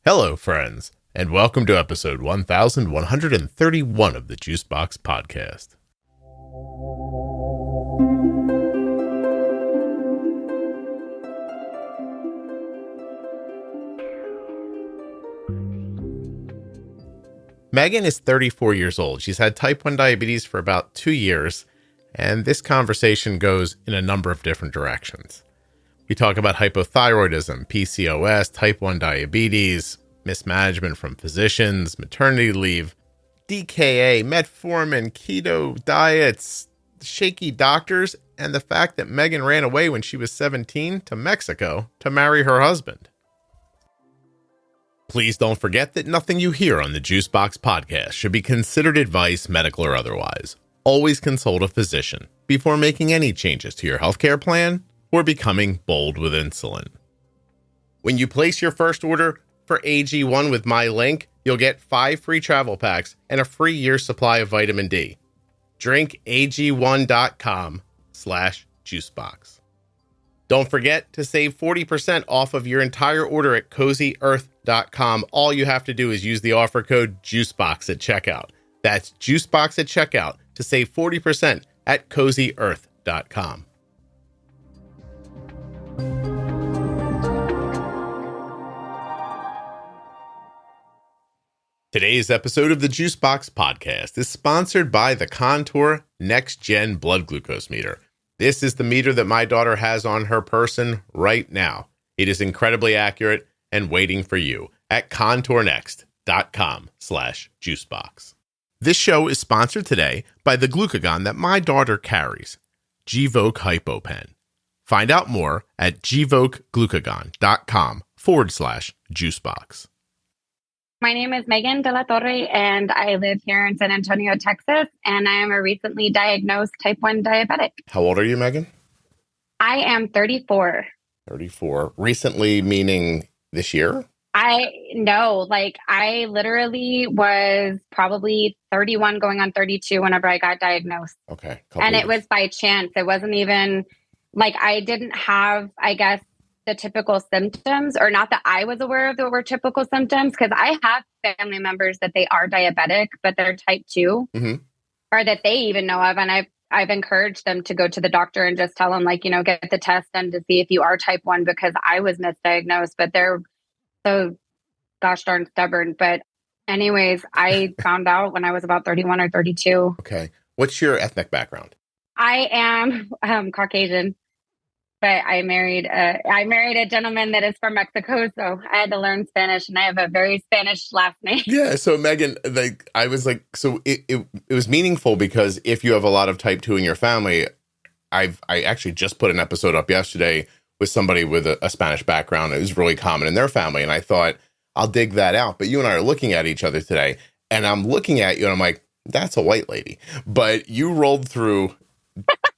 Hello, friends, and welcome to episode 1131 of the Juicebox Podcast. Megan is 34 years old. She's had type 1 diabetes for about 2 years, and this conversation goes in a number of different directions. We talk about hypothyroidism, PCOS, type 1 diabetes, mismanagement from physicians, maternity leave, DKA, metformin, keto diets, shaky doctors, and the fact that Megan ran away when she was 17 to Mexico to marry her husband. Please don't forget that nothing you hear on the Juicebox Podcast should be considered advice, medical or otherwise. Always consult a physician before making any changes to your healthcare plan or becoming bold with insulin. When you place your first order for AG1 with my link, you'll get 5 free travel packs and a free year's supply of vitamin D. Drink ag1.com/juicebox. Don't forget to save 40% off of your entire order at CozyEarth.com. All you have to do is use the offer code JUICEBOX at checkout. That's JUICEBOX at checkout to save 40% at CozyEarth.com. Today's episode of the Juicebox Podcast is sponsored by the Contour NextGen blood glucose meter. This is the meter that my daughter has on her person right now. It is incredibly accurate and waiting for you at contournext.com/juicebox. This show is sponsored today by the glucagon that my daughter carries, Gvoke HypoPen. Find out more at gvokeglucagon.com/juicebox. My name is Megan De La Torre, and I live here in San Antonio, Texas, and I am a recently diagnosed type 1 diabetic. How old are you, Megan? I am 34. 34. Recently, meaning this year? I literally was probably 31 going on 32 whenever I got diagnosed. Okay. And it was by chance. It wasn't even I didn't have, I guess, the typical symptoms, or not that I was aware of that were typical symptoms, because I have family members that they are diabetic, but they're type 2, or that they even know of. And I've encouraged them to go to the doctor and just tell them, get the test done to see if you are type 1, because I was misdiagnosed, but they're so gosh darn stubborn. But anyways, I found out when I was about 31 or 32. Okay. What's your ethnic background? I am Caucasian. But I married a gentleman that is from Mexico, so I had to learn Spanish, and I have a very Spanish last name. Yeah, so Megan, it was meaningful because if you have a lot of type 2 in your family, I actually just put an episode up yesterday with somebody with a Spanish background. It was really common in their family, and I thought, I'll dig that out. But you and I are looking at each other today, and I'm looking at you, and I'm like, that's a white lady. But you rolled through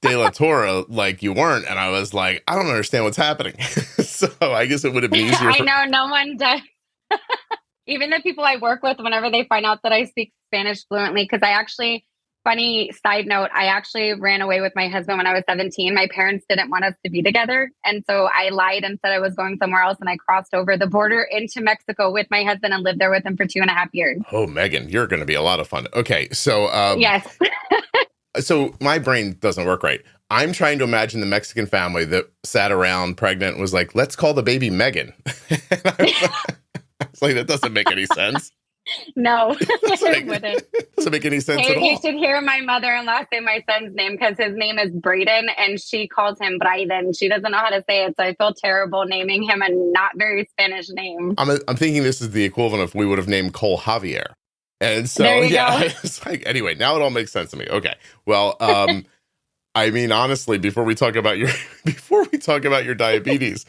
De La Torre like you weren't, and I was like, I don't understand what's happening. So I guess it would have been easier. I know, no one does. Even the people I work with, whenever they find out that I speak Spanish fluently, because funny side note, I actually ran away with my husband when I was 17. My parents didn't want us to be together, and so I lied and said I was going somewhere else, and I crossed over the border into Mexico with my husband and lived there with him for 2.5 years. Oh, Megan, you're going to be a lot of fun. Okay, so yes. So my brain doesn't work right. I'm trying to imagine the Mexican family that sat around pregnant and was like, let's call the baby Megan. It's like, that doesn't make any sense. No, it wouldn't. Doesn't make any sense at all. You should hear my mother-in-law say my son's name, because his name is Braden, and she calls him Braden. She doesn't know how to say it, so I feel terrible naming him a not very Spanish name. I'm thinking this is the equivalent if we would have named Cole Javier. And so, it's like, anyway, now it all makes sense to me. Okay. Well, I mean, honestly, before we talk about your diabetes,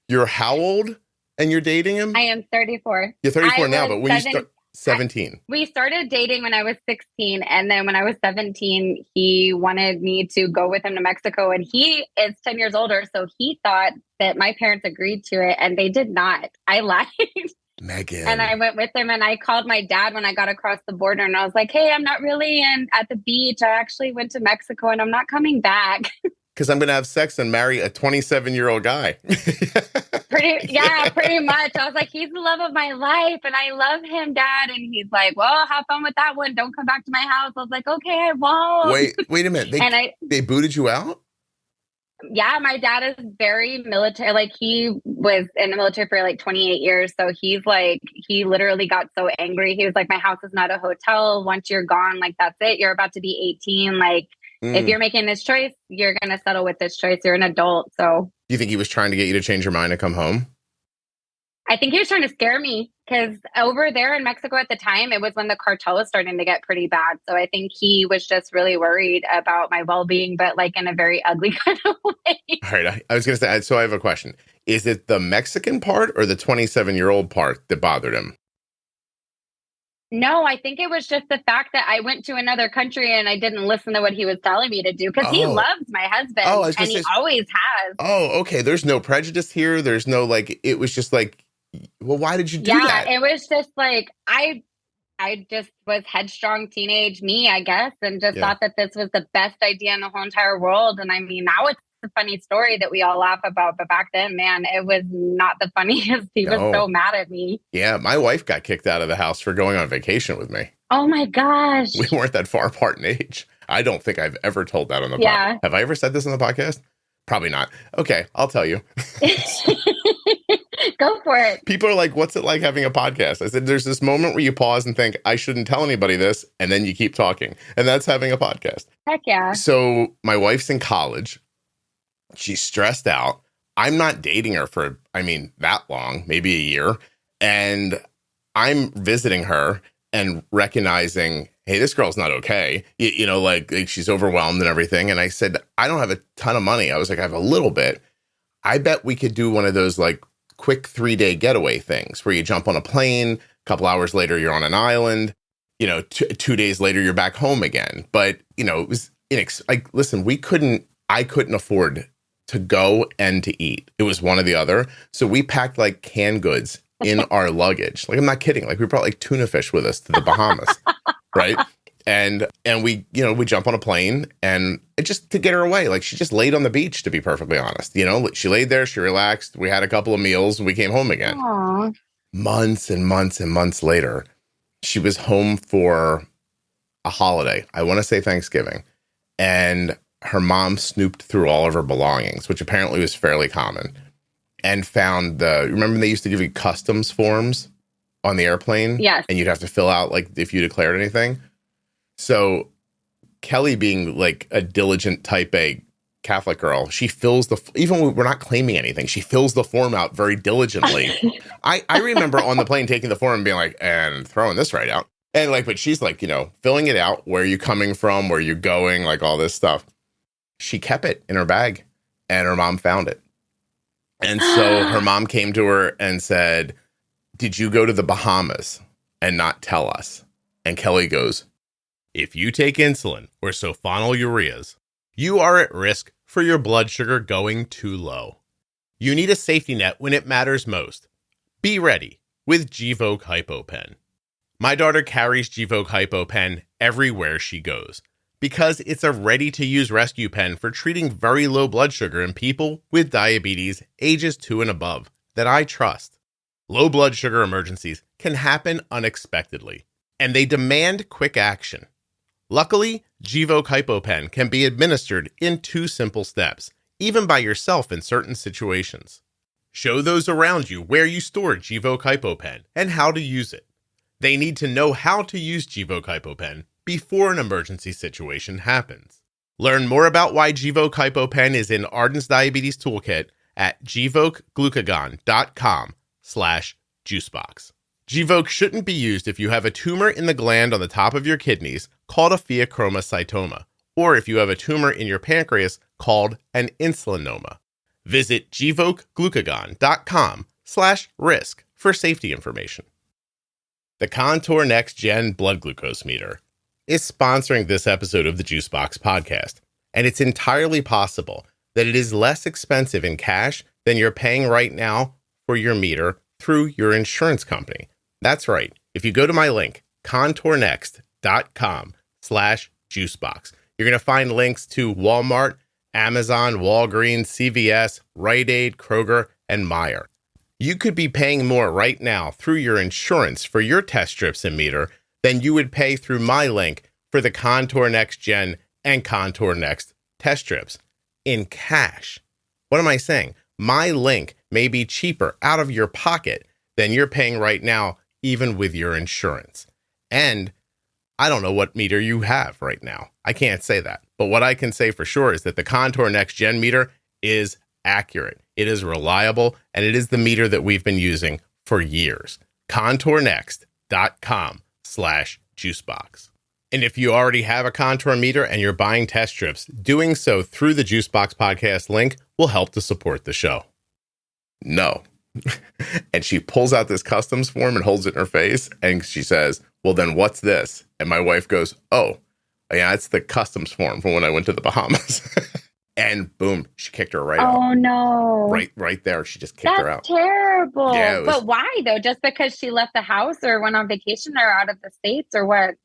you're how old and you're dating him? I am 34. You're 34 now, but when you start 17. We started dating when I was 16. And then when I was 17, he wanted me to go with him to Mexico. And he is 10 years older. So he thought that my parents agreed to it, and they did not. I lied. Megan. And I went with him, and I called my dad when I got across the border, and I was like, hey, I'm not really at the beach. I actually went to Mexico, and I'm not coming back. because I'm going to have sex and marry a 27-year-old guy. Pretty much. I was like, he's the love of my life and I love him, Dad. And he's like, well, have fun with that one. Don't come back to my house. I was like, okay, I won't. Wait a minute. They booted you out? Yeah, my dad is very military. Like, he was in the military for like 28 years. So he's like, he literally got so angry. He was like, my house is not a hotel. Once you're gone, like, that's it. You're about to be 18. Like, if you're making this choice, you're going to settle with this choice. You're an adult. So do you think he was trying to get you to change your mind and come home? I think he was trying to scare me, because over there in Mexico at the time, it was when the cartel was starting to get pretty bad. So I think he was just really worried about my well-being, but like in a very ugly kind of way. All right. I was going to say, so I have a question. Is it the Mexican part or the 27-year-old part that bothered him? No, I think it was just the fact that I went to another country and I didn't listen to what he was telling me to do, because he loves my husband and he always has. Oh, okay. There's no prejudice here. There's no like, it was just like, well, why did you do that? Yeah, it was just like, I just was headstrong teenage me, I guess, and just thought that this was the best idea in the whole entire world. And I mean, now it's a funny story that we all laugh about, but back then, man, it was not the funniest. He was so mad at me. Yeah, my wife got kicked out of the house for going on vacation with me. Oh my gosh. We weren't that far apart in age. I don't think I've ever told that on the podcast. Have I ever said this on the podcast? Probably not. Okay, I'll tell you. Go for it. People are like, what's it like having a podcast? I said, there's this moment where you pause and think, I shouldn't tell anybody this, and then you keep talking. And that's having a podcast. Heck yeah. So my wife's in college. She's stressed out. I'm not dating her for, that long, maybe a year. And I'm visiting her and recognizing, hey, this girl's not okay. Like she's overwhelmed and everything. And I said, I don't have a ton of money. I was like, I have a little bit. I bet we could do one of those like quick 3-day getaway things where you jump on a plane, a couple hours later, you're on an island, 2 days later, you're back home again. But, it was listen, I couldn't afford to go and to eat. It was one or the other. So we packed like canned goods in our luggage. Like, I'm not kidding. Like, we brought like tuna fish with us to the Bahamas. Right. And we, we jump on a plane and just to get her away. Like, she just laid on the beach, to be perfectly honest. She laid there, she relaxed. We had a couple of meals and we came home again. Aww. Months and months and months later, she was home for a holiday. I want to say Thanksgiving. And her mom snooped through all of her belongings, which apparently was fairly common, and found remember they used to give you customs forms on the airplane? Yes. And you'd have to fill out like if you declared anything. So Kelly, being like a diligent type A Catholic girl, she fills even when we're not claiming anything, she fills the form out very diligently. I remember on the plane taking the form and being like, and throwing this right out. And like, but she's like, filling it out. Where are you coming from? Where are you going? Like all this stuff. She kept it in her bag and her mom found it. And so her mom came to her and said, did you go to the Bahamas and not tell us? And Kelly goes, if you take insulin or sulfonylureas, you are at risk for your blood sugar going too low. You need a safety net when it matters most. Be ready with Gvoke HypoPen. My daughter carries Gvoke HypoPen everywhere she goes because it's a ready-to-use rescue pen for treating very low blood sugar in people with diabetes ages 2 and above that I trust. Low blood sugar emergencies can happen unexpectedly, and they demand quick action. Luckily, Gvoke HypoPen can be administered in 2 simple steps, even by yourself in certain situations. Show those around you where you store Gvoke HypoPen and how to use it. They need to know how to use Gvoke HypoPen before an emergency situation happens. Learn more about why Gvoke HypoPen is in Arden's Diabetes Toolkit at gvokeglucagon.com/juicebox. Gvoke shouldn't be used if you have a tumor in the gland on the top of your kidneys called a pheochromocytoma, or if you have a tumor in your pancreas called an insulinoma. Visit gvokeglucagon.com/risk for safety information. The Contour NextGen blood glucose meter is sponsoring this episode of the Juicebox Podcast, and it's entirely possible that it is less expensive in cash than you're paying right now for your meter through your insurance company. That's right. If you go to my link, contournext.com/juicebox, you're going to find links to Walmart, Amazon, Walgreens, CVS, Rite Aid, Kroger, and Meijer. You could be paying more right now through your insurance for your test strips and meter than you would pay through my link for the Contour NextGen and Contour Next test strips in cash. What am I saying? My link may be cheaper out of your pocket than you're paying right now, even with your insurance. And I don't know what meter you have right now. I can't say that. But what I can say for sure is that the Contour NextGen meter is accurate. It is reliable, and it is the meter that we've been using for years. ContourNext.com/juicebox. And if you already have a Contour meter and you're buying test strips, doing so through the Juicebox Podcast link will help to support the show. No. And she pulls out this customs form and holds it in her face. And she says, well, then what's this? And my wife goes, oh, yeah, it's the customs form from when I went to the Bahamas. And boom, she kicked her right out. Oh, no. Right there. She just kicked her out. That's terrible. Yeah, but why, though? Just because she left the house or went on vacation or out of the States or what?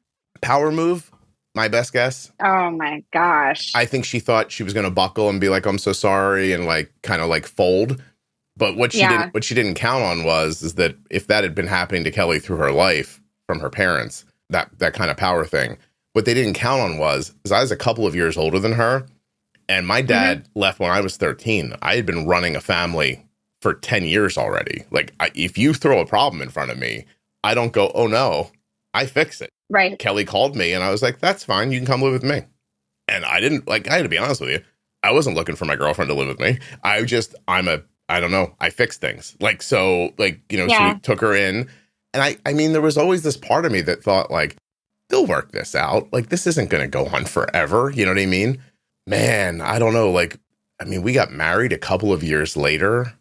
Power move, my best guess. Oh, my gosh. I think she thought she was going to buckle and be like, I'm so sorry, and like kind of like fold. But what she didn't count on is that if that had been happening to Kelly through her life from her parents, that kind of power thing, what they didn't count on was I was a couple of years older than her, and my dad left when I was 13. I had been running a family for 10 years already. Like, if you throw a problem in front of me, I don't go, oh no, I fix it. Right. Kelly called me and I was like, that's fine. You can come live with me. And I had to be honest with you. I wasn't looking for my girlfriend to live with me. I don't know. I fix things. So we took her in. And I mean, there was always this part of me that thought like, they'll work this out. Like, this isn't going to go on forever. You know what I mean? Man, I don't know. We got married a couple of years later.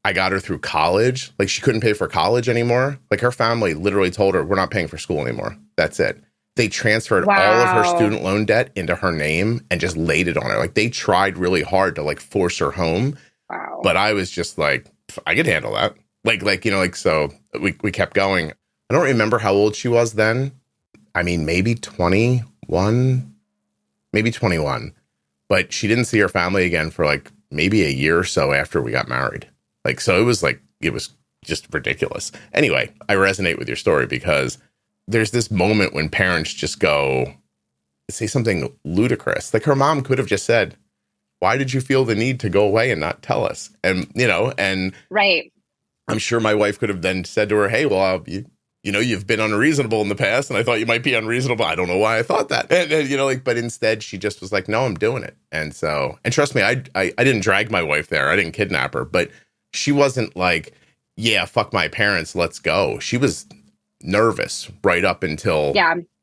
I got her through college. Like, she couldn't pay for college anymore. Like, her family literally told her, we're not paying for school anymore. That's it. They transferred all of her student loan debt into her name and just laid it on her. Like, they tried really hard to like force her home. Wow. But I was just like, I could handle that. So we kept going. I don't remember how old she was then. I mean, maybe 21. But she didn't see her family again for like maybe a year or so after we got married. So it was just ridiculous. Anyway, I resonate with your story because there's this moment when parents just say something ludicrous. Like, her mom could have just said, why did you feel the need to go away and not tell us? And, right. I'm sure my wife could have then said to her, hey, well, you've been unreasonable in the past, and I thought you might be unreasonable. I don't know why I thought that. And but instead she just was like, no, I'm doing it. And trust me, I didn't drag my wife there. I didn't kidnap her, but she wasn't like, yeah, fuck my parents, let's go. She was nervous right up until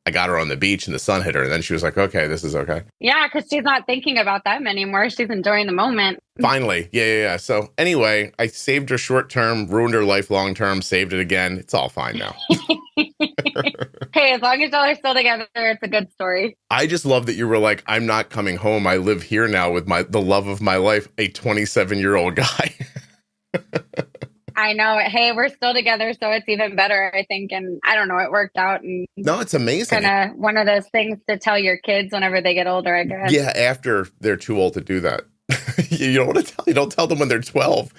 I got her on the beach and the sun hit her. And then she was like, okay, this is okay. Yeah, because she's not thinking about them anymore. She's enjoying the moment. Finally. Yeah. So anyway, I saved her short term, ruined her life long term, saved it again. It's all fine now. Hey, as long as y'all are still together, it's a good story. I just love that you were like, I'm not coming home. I live here now with the love of my life, a 27-year-old guy. I know. Hey, we're still together, so it's even better, I think. And I don't know, it worked out. And no, it's amazing. Kind of one of those things to tell your kids whenever they get older, I guess. Yeah, after they're too old to do that. You don't want to tell. You don't tell them when they're 12.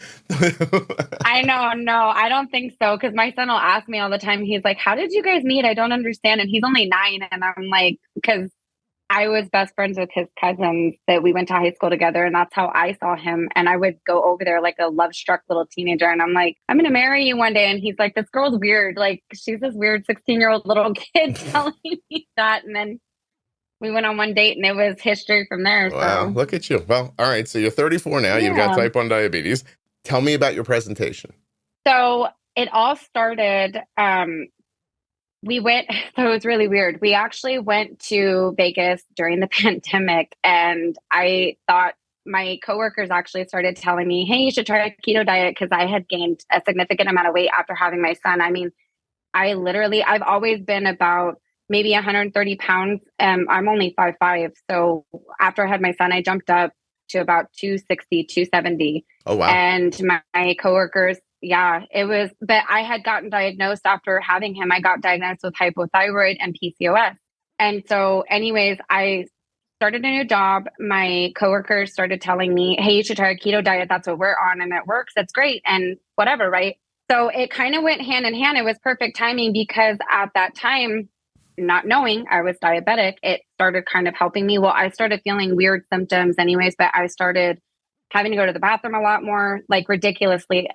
I know. No, I don't think so. Because my son will ask me all the time. He's like, "How did you guys meet? I don't understand." And he's only 9, and I'm like, because I was best friends with his cousins that we went to high school together, and that's how I saw him. And I would go over there like a love-struck little teenager, and I'm like, "I'm going to marry you one day." And he's like, "This girl's weird. Like, she's this weird 16-year-old little kid telling me that." And then we went on one date, and it was history from there. Wow, so. Look at you. Well, all right. So you're 34 now. Yeah. You've got type 1 diabetes. Tell me about your presentation. So it all started, we went, so it was really weird. We actually went to Vegas during the pandemic, and I thought my coworkers actually started telling me, "Hey, you should try a keto diet," because I had gained a significant amount of weight after having my son. I mean, I've always been about maybe 130 pounds. I'm only 5'5". So after I had my son, I jumped up to about 260, 270. Oh, wow. And my coworkers, but I had gotten diagnosed after having him. I got diagnosed with hypothyroid and PCOS. And so anyways, I started a new job. My coworkers started telling me, hey, you should try a keto diet. That's what we're on. And it works. That's great. And whatever, right? So it kind of went hand in hand. It was perfect timing because at that time, not knowing I was diabetic, it started kind of helping me. Well, I started feeling weird symptoms anyways, but I started having to go to the bathroom a lot more, like ridiculously,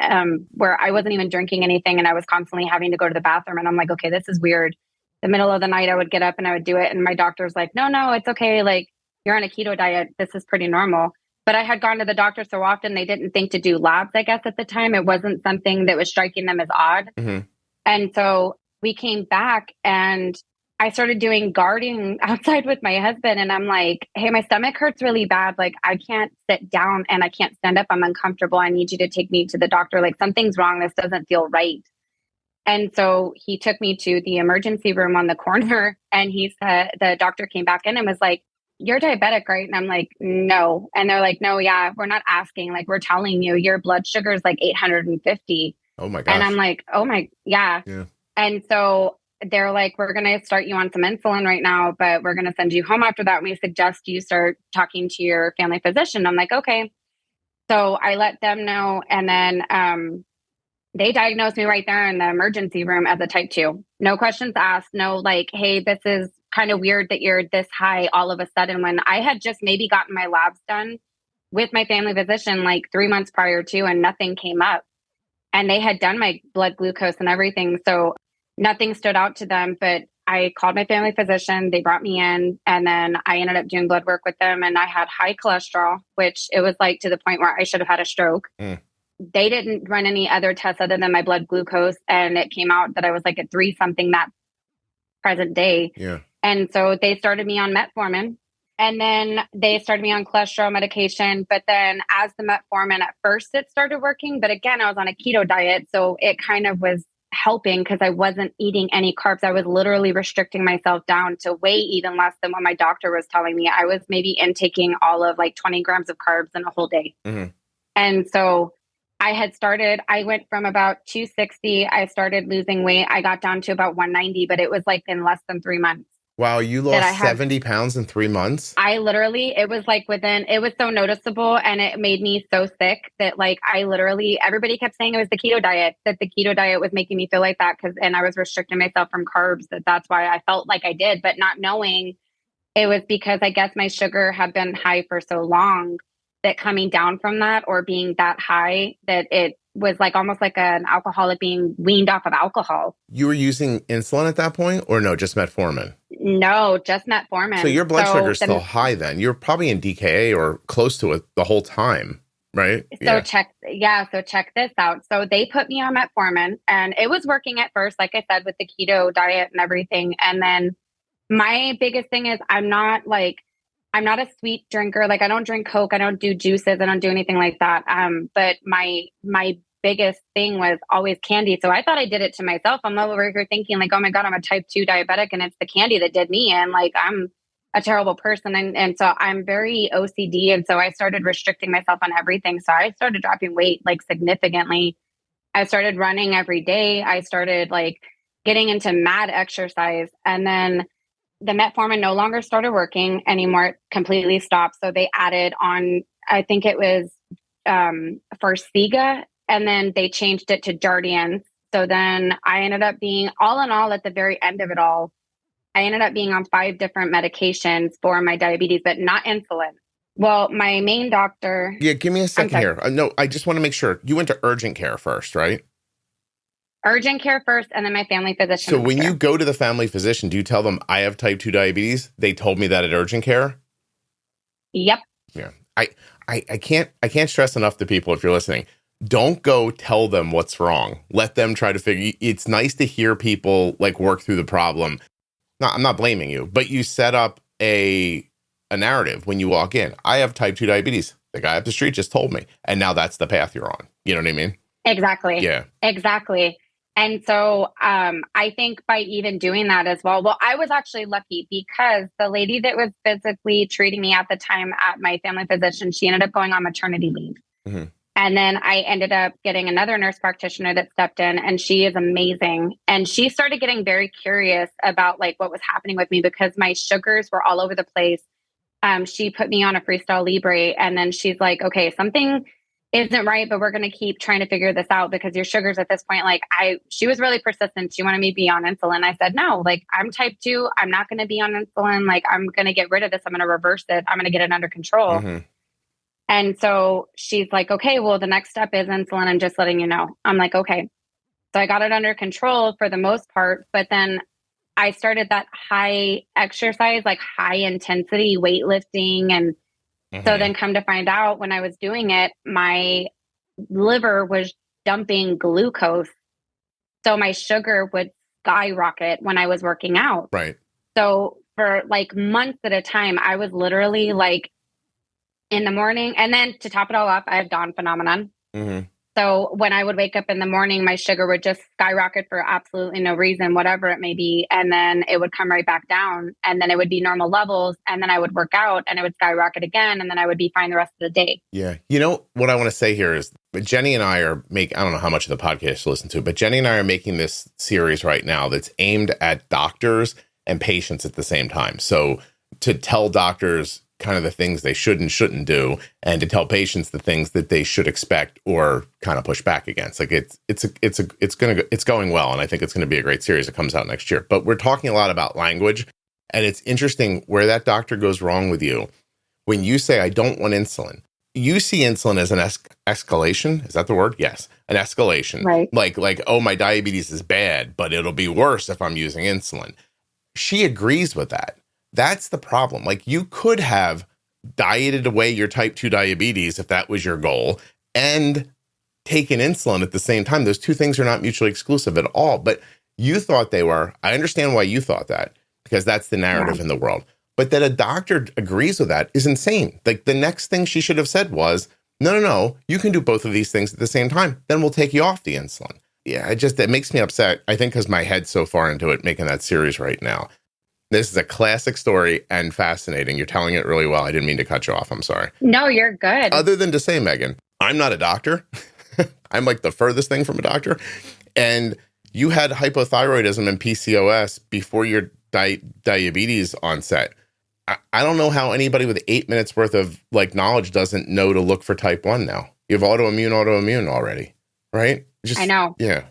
where I wasn't even drinking anything and I was constantly having to go to the bathroom. And I'm like, okay, this is weird. The middle of the night, I would get up and I would do it. And my doctor's like, no, it's okay. Like, you're on a keto diet. This is pretty normal. But I had gone to the doctor so often, they didn't think to do labs, I guess, at the time. It wasn't something that was striking them as odd. Mm-hmm. And so we came back and I started doing guarding outside with my husband. And I'm like, hey, my stomach hurts really bad. Like, I can't sit down and I can't stand up. I'm uncomfortable. I need you to take me to the doctor. Like, something's wrong. This doesn't feel right. And so he took me to the emergency room on the corner, and he said, the doctor came back in and was like, you're diabetic, right? And I'm like, no. And they're like, no, yeah, we're not asking. Like, we're telling you your blood sugar is like 850. Oh my gosh. And I'm like, oh my, yeah. And so they're like, we're going to start you on some insulin right now, but we're going to send you home after that. We suggest you start talking to your family physician. I'm like, okay. So I let them know. And then, they diagnosed me right there in the emergency room as a type 2. No questions asked. No, like, hey, this is kind of weird that you're this high all of a sudden, when I had just maybe gotten my labs done with my family physician like 3 months prior to, and nothing came up. And they had done my blood glucose and everything. So nothing stood out to them. But I called my family physician. They brought me in, and then I ended up doing blood work with them. And I had high cholesterol, which it was like to the point where I should have had a stroke. They didn't run any other tests other than my blood glucose. And it came out that I was like at 3 something that present day. Yeah. And so they started me on metformin, and then they started me on cholesterol medication. But then as the metformin, at first it started working, but again, I was on a keto diet. So it kind of was helping because I wasn't eating any carbs. I was literally restricting myself down to way even less than what my doctor was telling me. I was maybe intaking all of like 20 grams of carbs in a whole day. And so I went from about 260. I started losing weight. I got down to about 190, but it was like in less than 3 months. Wow. You lost 70 pounds in 3 months? It was like it was so noticeable, and it made me so sick that like everybody kept saying it was the keto diet, that the keto diet was making me feel like that. And I was restricting myself from carbs, that's why I felt like I did, but not knowing it was because I guess my sugar had been high for so long, that coming down from that, or being that high, that it was like almost like an alcoholic being weaned off of alcohol. You were using insulin at that point, or no, just metformin? No, just metformin. So your blood sugar is still high then. You're probably in DKA or close to it the whole time, right? So check this out. So they put me on metformin, and it was working at first, like I said, with the keto diet and everything. And then my biggest thing is I'm not a sweet drinker. Like, I don't drink Coke. I don't do juices. I don't do anything like that. But my biggest thing was always candy. So I thought I did it to myself. I'm over here thinking like, oh my God, I'm a type 2 diabetic, and it's the candy that did me in. Like, I'm a terrible person. And so I'm very OCD. And so I started restricting myself on everything. So I started dropping weight like significantly. I started running every day. I started like getting into mad exercise. And then the metformin no longer started working anymore. It completely stopped. So they added on, I think it was Farxiga, and then they changed it to Jardiance. So then I ended up being, all in all, at the very end of it all, I ended up being on 5 different medications for my diabetes, but not insulin. Well, my main doctor... Yeah, give me a second here. No, I just want to make sure. You went to urgent care first, right? Urgent care first, and then my family physician. So when you go to the family physician, do you tell them, I have type 2 diabetes? They told me that at urgent care? Yep. Yeah. I can't stress enough to people, if you're listening, don't go tell them what's wrong. Let them try to figure. It's nice to hear people like work through the problem. No, I'm not blaming you, but you set up a narrative when you walk in. I have type 2 diabetes. The guy up the street just told me. And now that's the path you're on. You know what I mean? Exactly. Yeah. Exactly. And so I think by even doing that as well, I was actually lucky because the lady that was physically treating me at the time at my family physician, she ended up going on maternity leave. Mm-hmm. And then I ended up getting another nurse practitioner that stepped in, and she is amazing. And she started getting very curious about like what was happening with me because my sugars were all over the place. she put me on a Freestyle Libre, and then she's like, okay, something isn't right, but we're going to keep trying to figure this out because your sugars at this point, like she was really persistent. She wanted me to be on insulin. I said, no, like I'm type 2. I'm not going to be on insulin. Like I'm going to get rid of this. I'm going to reverse it. I'm going to get it under control. Mm-hmm. And so she's like, okay, well, the next step is insulin. I'm just letting you know. I'm like, okay. So I got it under control for the most part, but then I started that high exercise, like high intensity weightlifting. And so then come to find out when I was doing it, my liver was dumping glucose. So my sugar would skyrocket when I was working out. Right. So for like months at a time, I was literally like in the morning. And then to top it all off, I have dawn phenomenon. Mm-hmm. So when I would wake up in the morning, my sugar would just skyrocket for absolutely no reason, whatever it may be. And then it would come right back down, and then it would be normal levels. And then I would work out and it would skyrocket again. And then I would be fine the rest of the day. Yeah. You know, what I want to say here is Jenny and I are I don't know how much of the podcast to listen to, but Jenny and I are making this series right now that's aimed at doctors and patients at the same time. So to tell doctors kind of the things they should and shouldn't do, and to tell patients the things that they should expect or kind of push back against. Like it's going well, and I think it's going to be a great series that comes out next year. But we're talking a lot about language, and it's interesting where that doctor goes wrong with you. When you say, I don't want insulin, you see insulin as an escalation. Is that the word? Yes. An escalation. Right. Like, oh, my diabetes is bad, but it'll be worse if I'm using insulin. She agrees with that. That's the problem. Like, you could have dieted away your type 2 diabetes if that was your goal and taken insulin at the same time. Those two things are not mutually exclusive at all, but you thought they were. I understand why you thought that, because that's the narrative in the world. But that a doctor agrees with that is insane. Like, the next thing she should have said was, no, you can do both of these things at the same time. Then we'll take you off the insulin. Yeah, it makes me upset. I think because my head's so far into it, making that series right now. This is a classic story and fascinating. You're telling it really well. I didn't mean to cut you off. I'm sorry. No, you're good. Other than to say, Megan, I'm not a doctor. I'm like the furthest thing from a doctor. And you had hypothyroidism and PCOS before your diabetes onset. I don't know how anybody with 8 minutes worth of like knowledge doesn't know to look for type 1 now. You have autoimmune already, right? I know. Yeah.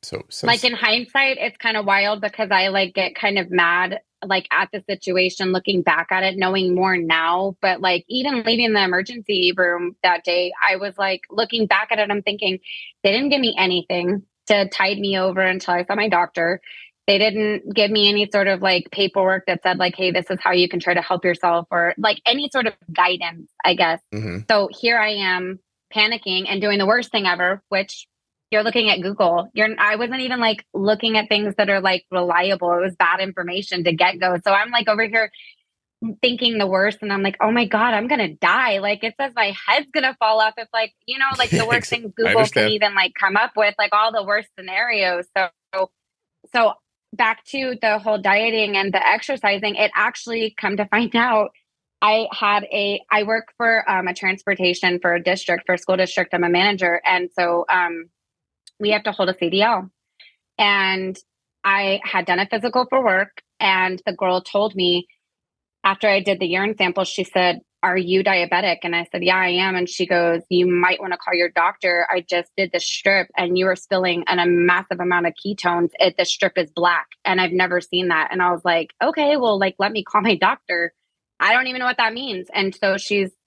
So like in hindsight, it's kind of wild because I like get kind of mad like at the situation, looking back at it, knowing more now. But like even leaving the emergency room that day, I was like looking back at it, I'm thinking they didn't give me anything to tide me over until I saw my doctor. They didn't give me any sort of like paperwork that said like, hey, this is how you can try to help yourself, or like any sort of guidance, I guess. Mm-hmm. So here I am panicking and doing the worst thing ever, which you're looking at Google. I wasn't even like looking at things that are like reliable. It was bad information to get go. So I'm like over here thinking the worst, and I'm like, oh my God, I'm going to die. Like it says my head's going to fall off if like, you know, like the worst things Google can even like come up with, like all the worst scenarios. So back to the whole dieting and the exercising, it actually come to find out I work for a transportation for a district, for a school district. I'm a manager. And so, we have to hold a CDL, and I had done a physical for work, and the girl told me after I did the urine sample, she said, are you diabetic? And I said, yeah, I am. And she goes, you might want to call your doctor. I just did the strip and you were spilling a massive amount of ketones. The strip is black, and I've never seen that. And I was like, okay, well, like, let me call my doctor. I don't even know what that means. And so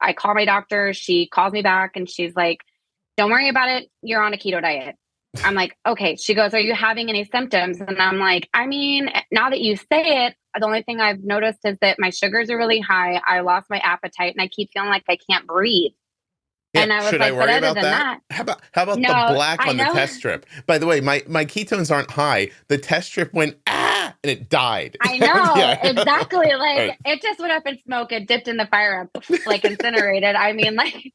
I call my doctor, she calls me back and she's like, don't worry about it. You're on a keto diet. I'm like, okay. She goes, are you having any symptoms? And I'm like, I mean, now that you say it, the only thing I've noticed is that my sugars are really high. I lost my appetite and I keep feeling like I can't breathe. Yeah, and I was should like, I worry but other about than that? How about no, the black on the know. test strip? By the way, my ketones aren't high. The test strip went, and it died. I know, Yeah. exactly. Like Right. It just went up in smoke. It dipped in the fire, like incinerated. I mean, like,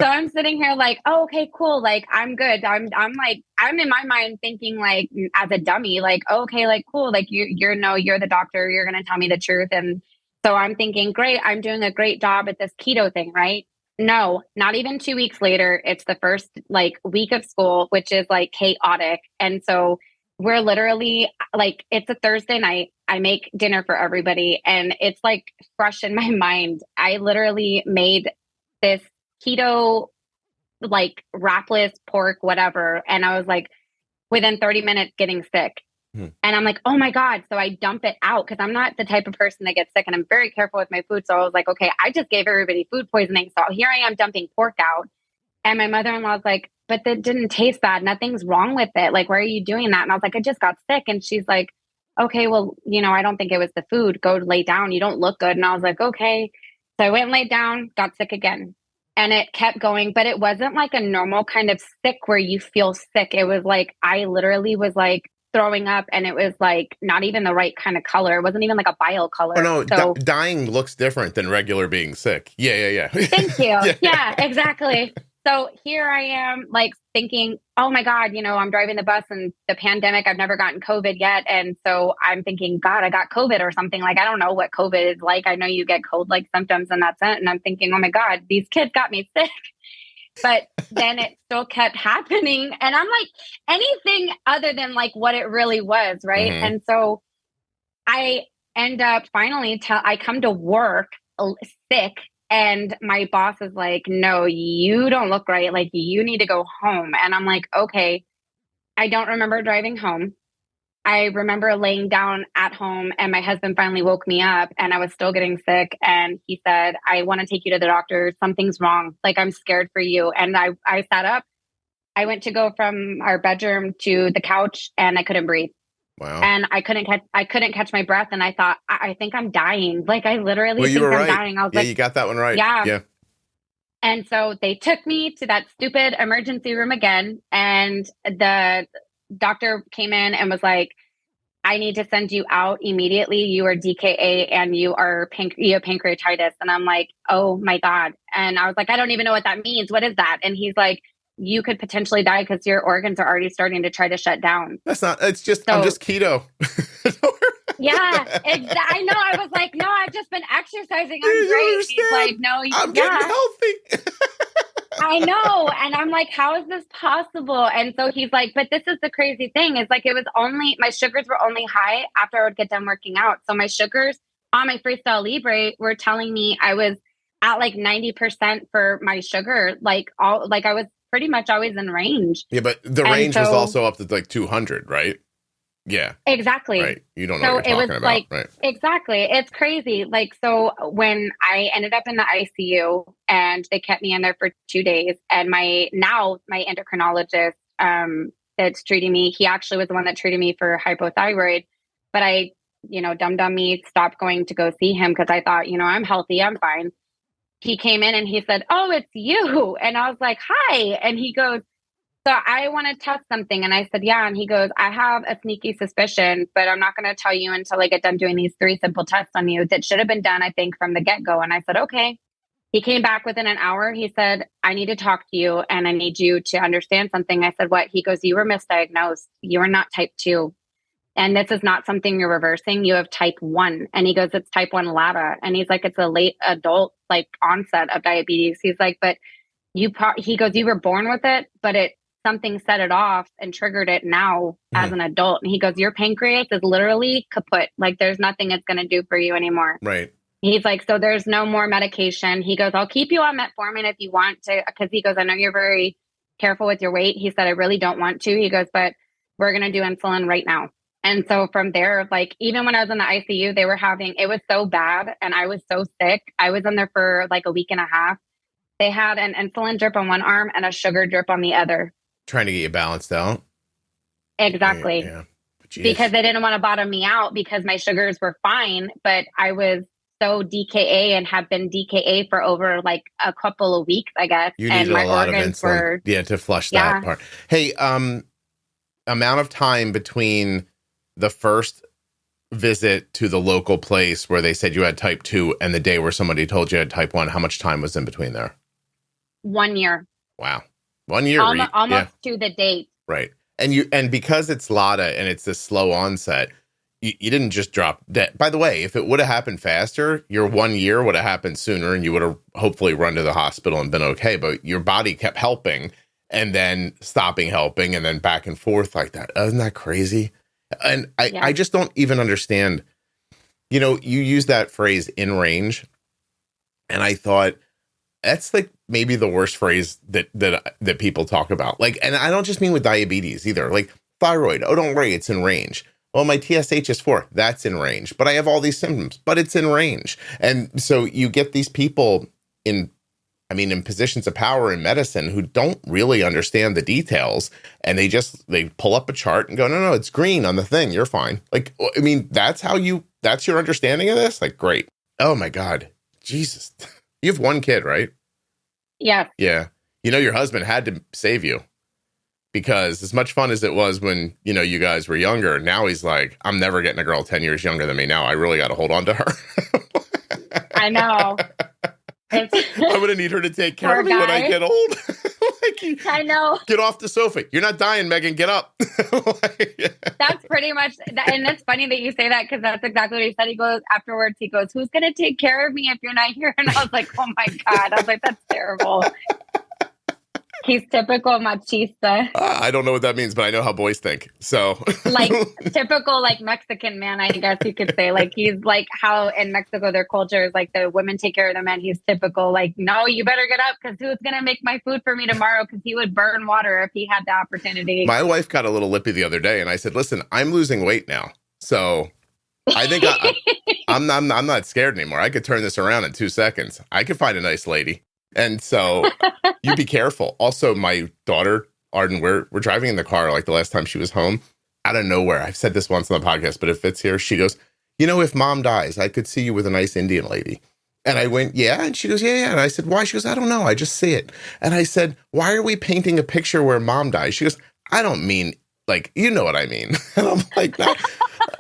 so I'm sitting here like, oh, okay, cool. Like, I'm good. I'm in my mind thinking like as a dummy, like, okay, like, cool. Like you're the doctor. You're going to tell me the truth. And so I'm thinking, great, I'm doing a great job at this keto thing, right? No, not even 2 weeks later. It's the first like week of school, which is like chaotic. And so we're literally like, it's a Thursday night. I make dinner for everybody and it's like fresh in my mind. I literally made this keto, like wrapless pork, whatever. And I was like, within 30 minutes getting sick. And I'm like, oh my God. So I dump it out because I'm not the type of person that gets sick and I'm very careful with my food. So I was like, okay, I just gave everybody food poisoning. So here I am dumping pork out. And my mother-in-law was like, but that didn't taste bad. Nothing's wrong with it. Like, why are you doing that? And I was like, I just got sick. And she's like, okay, well, I don't think it was the food. Go lay down. You don't look good. And I was like, okay. So I went and laid down, got sick again. And it kept going, but it wasn't like a normal kind of sick where you feel sick. It was like, I literally was like throwing up and it was like not even the right kind of color. It wasn't even like a bile color. Oh no, so, dying looks different than regular being sick. Yeah. Thank you. Yeah, exactly. So here I am like thinking, oh my God, I'm driving the bus and the pandemic, I've never gotten COVID yet. And so I'm thinking, God, I got COVID or something. Like, I don't know what COVID is like. I know you get cold-like symptoms and that's it. And I'm thinking, oh my God, these kids got me sick. But then it still kept happening. And I'm like, anything other than like what it really was. Right. Mm-hmm. And so I end up finally, I come to work sick. And my boss is like, no, you don't look right. Like, you need to go home. And I'm like, okay. I don't remember driving home. I remember laying down at home and my husband finally woke me up and I was still getting sick. And he said, I want to take you to the doctor. Something's wrong. Like, I'm scared for you. And I sat up. I went to go from our bedroom to the couch and I couldn't breathe. Wow. And I couldn't catch my breath. And I thought, I think I'm dying. Like, I literally think I'm dying. I was like, you got that one right. Yeah. And so they took me to that stupid emergency room again. And the doctor came in and was like, I need to send you out immediately. You are DKA and you have pancreatitis. And I'm like, oh my God. And I was like, I don't even know what that means. What is that? And he's like, you could potentially die because your organs are already starting to try to shut down. I'm just keto. Yeah, I know. I was like, no, I've just been exercising. I'm great. He's like, no, I'm getting healthy. I know. And I'm like, how is this possible? And so he's like, but this is the crazy thing is like, my sugars were only high after I would get done working out. So my sugars on my Freestyle Libre were telling me I was at like 90% for my sugar. I was pretty much always in range. Yeah, but the range was also up to like 200, right? Yeah. Exactly. Right. You don't know what you're talking about. Like, right. Exactly. It's crazy. Like, so when I ended up in the ICU and they kept me in there for 2 days and my endocrinologist that's treating me, he actually was the one that treated me for hypothyroid, but I, dumb me, stopped going to go see him because I thought, I'm healthy, I'm fine. He came in and he said, oh, it's you. And I was like, hi. And he goes, so I want to test something. And I said, yeah. And he goes, I have a sneaky suspicion, but I'm not going to tell you until I get done doing these 3 simple tests on you that should have been done, I think, from the get-go. And I said, okay. He came back within an hour. He said, I need to talk to you and I need you to understand something. I said, what? He goes, you were misdiagnosed. You are not type 2. And this is not something you're reversing. You have type 1. And he goes, it's type 1 LADA. And he's like, it's a late adult onset of diabetes. He's like, but he goes, you were born with it, but something set it off and triggered it now as an adult. And he goes, your pancreas is literally kaput. Like, there's nothing it's going to do for you anymore. Right. He's like, so there's no more medication. He goes, I'll keep you on metformin if you want to. Cause he goes, I know you're very careful with your weight. He said, I really don't want to. He goes, but we're going to do insulin right now. And so from there, like, even when I was in the ICU, it was so bad and I was so sick. I was in there for like a week and a half. They had an insulin drip on one arm and a sugar drip on the other. Trying to get you balanced out. Exactly. Yeah. Because they didn't want to bottom me out because my sugars were fine, but I was so DKA and have been DKA for over like a couple of weeks, I guess. You needed a lot of insulin to flush that part. Hey, amount of time between the first visit to the local place where they said you had type 2 and the day where somebody told you had type 1, how much time was in between there? 1 year. Wow. 1 year. Almost to the date. Right. And because it's LADA and it's this slow onset, you didn't just drop dead. By the way, if it would have happened faster, your 1 year would have happened sooner and you would have hopefully run to the hospital and been okay. But your body kept helping. and then stopping helping and then back and forth like that. Isn't that crazy? And I just don't even understand. You know, you use that phrase in range, and I thought that's like maybe the worst phrase that people talk about. Like, and I don't just mean with diabetes either. Like thyroid. Oh, don't worry, it's in range. Well, my TSH is 4. That's in range. But I have all these symptoms, but it's in range. And so you get these people in positions of power in medicine who don't really understand the details, and they pull up a chart and go, no, it's green on the thing. You're fine. Like, I mean, that's your understanding of this? Like, great. Oh my God. Jesus. You have one kid, right? Yeah. Yeah. You know, your husband had to save you, because as much fun as it was when, you know, you guys were younger, now he's like, I'm never getting a girl 10 years younger than me now. I really got to hold on to her. I know. I'm going to need her to take care of me when I get old. I know. Get off the sofa. You're not dying, Megan. Get up. That's pretty much, and it's funny that you say that, because that's exactly what he said. He goes, afterwards, he goes, who's going to take care of me if you're not here? And I was like, oh my God. I was like, that's terrible. He's typical machista. I don't know what that means, but I know how boys think. So, like typical, like Mexican man, I guess you could say. Like he's like how in Mexico their culture is like the women take care of the men. He's typical, like, no, you better get up, because who's gonna make my food for me tomorrow? Because he would burn water if he had the opportunity. My wife got a little lippy the other day, and I said, "Listen, I'm losing weight now, so I think I'm not scared anymore. I could turn this around in 2 seconds. I could find a nice lady." And so you be careful. Also, my daughter, Arden, we're driving in the car like the last time she was home, out of nowhere. I've said this once on the podcast, but if it's here, she goes, you know, if mom dies, I could see you with a nice Indian lady. And I went, yeah. And she goes, yeah. And I said, why? She goes, I don't know. I just see it. And I said, why are we painting a picture where mom dies? She goes, I don't mean, like, you know what I mean. And I'm like, no.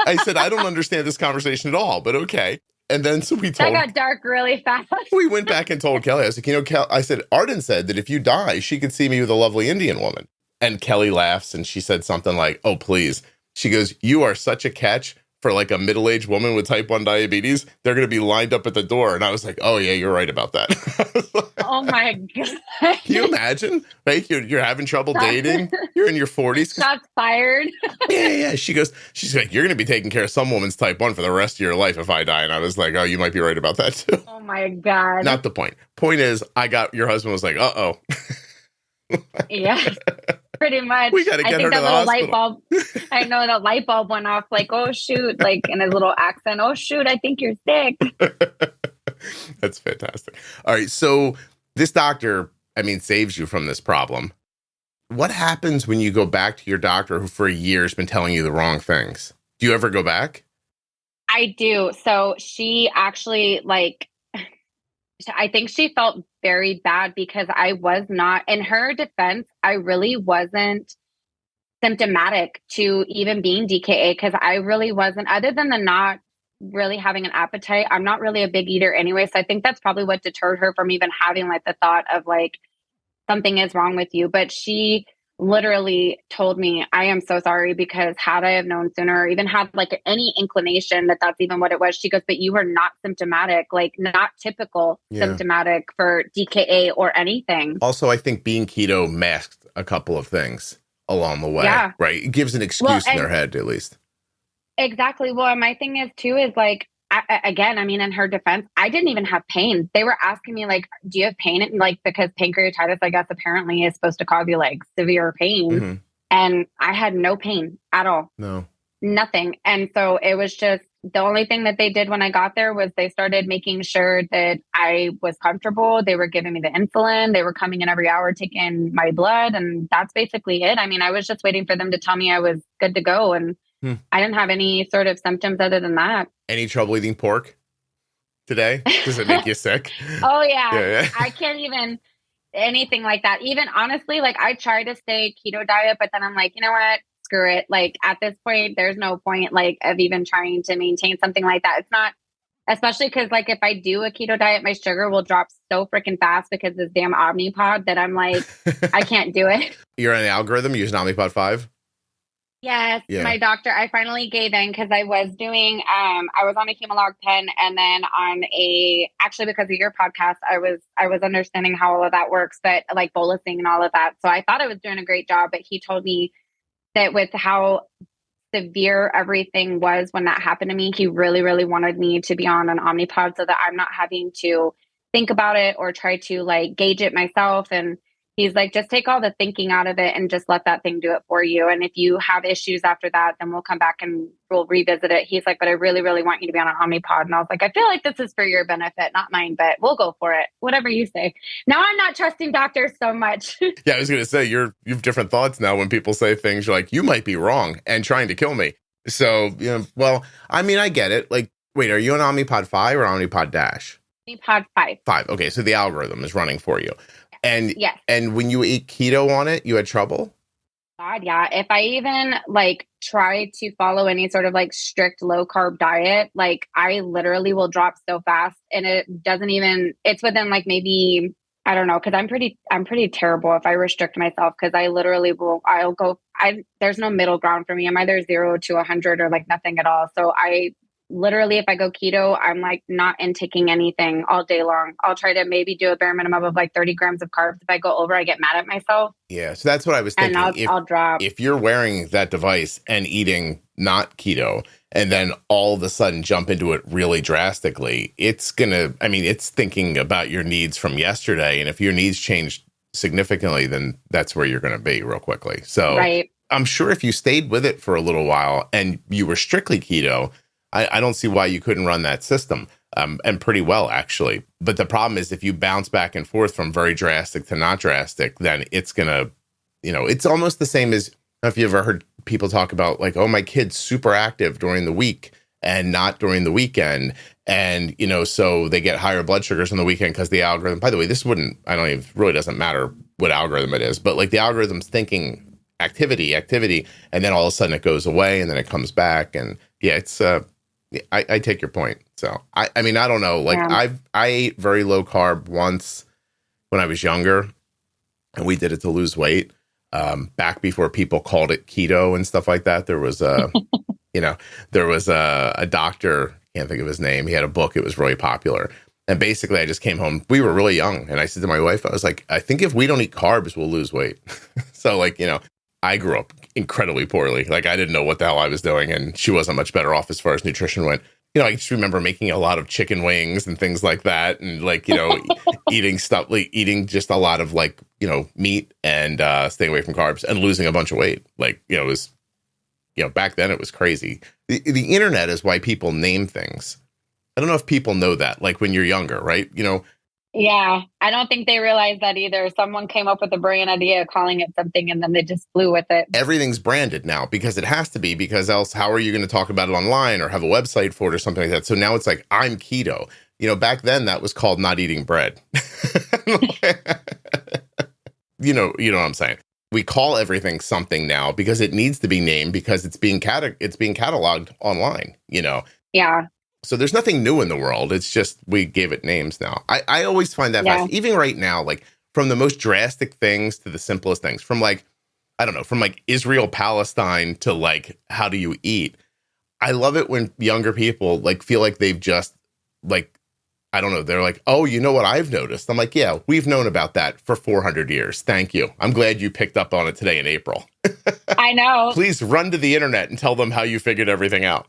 I said, I don't understand this conversation at all, but okay. And then so we told... That got dark really fast. We went back and told Kelly. I was like, you know, I said, Arden said that if you die, she could see me with a lovely Indian woman. And Kelly laughs, and she said something like, oh, please. She goes, you are such a catch for like a middle-aged woman with type 1 diabetes. They're going to be lined up at the door. And I was like, oh, yeah, you're right about that. Oh, my God. Can you imagine? Like, you're having trouble dating. You're in your 40s. Shots fired. Yeah. She's like, you're going to be taking care of some woman's type 1 for the rest of your life if I die. And I was like, oh, you might be right about that, too. Oh, my God. Not the point. Point is, your husband was like, uh-oh. Yeah. Pretty much. We got to get her to the hospital. Light bulb. I know the light bulb went off. Like, oh shoot! Like in a little accent. Oh shoot! I think you're sick. That's fantastic. All right, so this doctor, saves you from this problem. What happens when you go back to your doctor who for a year has been telling you the wrong things? Do you ever go back? I do. So she actually I think she felt very bad because I was not, in her defense, I really wasn't symptomatic to even being DKA, because I really wasn't, other than the not really having an appetite. I'm not really a big eater anyway. So I think that's probably what deterred her from even having like the thought of like, something is wrong with you. But she literally told me, I am so sorry, because had I have known sooner, or even had like any inclination that that's even what it was, she goes, but you were not symptomatic, like not typical symptomatic for DKA or anything. Also, I think being keto masked a couple of things along the way, right? It gives an excuse in their head, at least. Exactly. Well, my thing is too, is like, in her defense, I didn't even have pain. They were asking me like, do you have pain? And like, because pancreatitis, I guess, apparently is supposed to cause you like severe pain. Mm-hmm. And I had no pain at all. No. Nothing. And so it was just, the only thing that they did when I got there was they started making sure that I was comfortable. They were giving me the insulin. They were coming in every hour, taking my blood. And that's basically it. I was just waiting for them to tell me I was good to go. And I didn't have any sort of symptoms other than that. Any trouble eating pork today? Does it make you sick? Oh, yeah. I can't even anything like that. Even honestly, like I try to stay keto diet, but then I'm like, you know what? Screw it. Like at this point, there's no point like of even trying to maintain something like that. It's not, especially because like if I do a keto diet, my sugar will drop so freaking fast because this damn Omnipod that I'm like, I can't do it. You're on an algorithm using Omnipod 5? Yes, Yeah. my doctor, I finally gave in because I was doing, I was on a Humalog pen and then on actually because of your podcast, I was understanding how all of that works, but like bolusing and all of that. So I thought I was doing a great job, but he told me that with how severe everything was when that happened to me, he really, really wanted me to be on an Omnipod so that I'm not having to think about it or try to like gauge it myself. And he's like, just take all the thinking out of it and just let that thing do it for you. And if you have issues after that, then we'll come back and we'll revisit it. He's like, but I really, really want you to be on an Omnipod. And I was like, I feel like this is for your benefit, not mine, but we'll go for it. Whatever you say. Now I'm not trusting doctors so much. Yeah, I was going to say, you have different thoughts now when people say things. You're like, you might be wrong and trying to kill me. So, well, I mean, I get it. Like, wait, are you on Omnipod 5 or Omnipod DASH? Omnipod 5. 5. Okay, so the algorithm is running for you. And yes. And when you ate keto on it, you had trouble? God, yeah. If I even like try to follow any sort of like strict low carb diet, like I literally will drop so fast and it doesn't even, it's within like maybe, I don't know. Cause I'm pretty terrible if I restrict myself. Cause I literally there's no middle ground for me. I'm either 0 to 100 or like nothing at all. So I literally, if I go keto, I'm like not intaking anything all day long. I'll try to maybe do a bare minimum of like 30 grams of carbs. If I go over, I get mad at myself. Yeah. So that's what I was thinking. And I'll drop. If you're wearing that device and eating not keto, and then all of a sudden jump into it really drastically, it's thinking about your needs from yesterday. And if your needs change significantly, then that's where you're going to be real quickly. So right. I'm sure if you stayed with it for a little while and you were strictly keto, I don't see why you couldn't run that system, and pretty well, actually. But the problem is if you bounce back and forth from very drastic to not drastic, then it's going to, it's almost the same as if you ever heard people talk about like, oh, my kid's super active during the week and not during the weekend. And, so they get higher blood sugars on the weekend because the algorithm, by the way, really doesn't matter what algorithm it is, but like the algorithm's thinking activity, and then all of a sudden it goes away and then it comes back. And yeah, it's, I take your point. So I mean, I don't know. Like I ate very low carb once when I was younger, and we did it to lose weight. Back before people called it keto and stuff like that, there was a doctor. Can't think of his name. He had a book. It was really popular. And basically, I just came home. We were really young, and I said to my wife, I was like, I think if we don't eat carbs, we'll lose weight. So like, I grew up incredibly poorly. Like I didn't know what the hell I was doing, and she wasn't much better off as far as nutrition went. I just remember making a lot of chicken wings and things like that, and like eating just a lot of like meat and staying away from carbs and losing a bunch of weight. Like it was back then it was crazy. The internet is why people name things. I don't know if people know that. Like when you're younger, right? Yeah, I don't think they realized that either. Someone came up with a brilliant idea calling it something and then they just flew with it. Everything's branded now because it has to be, because else how are you going to talk about it online or have a website for it or something like that? So now it's like, I'm keto. Back then that was called not eating bread. You know what I'm saying? We call everything something now because it needs to be named because it's being cataloged online, Yeah. So there's nothing new in the world. It's just we gave it names now. I always find that fascinating. Even right now, like from the most drastic things to the simplest things, from like, I don't know, from like Israel, Palestine to like, how do you eat? I love it when younger people like feel like they've just like, I don't know. They're like, oh, you know what I've noticed? I'm like, yeah, we've known about that for 400 years. Thank you. I'm glad you picked up on it today in April. I know. Please run to the internet and tell them how you figured everything out.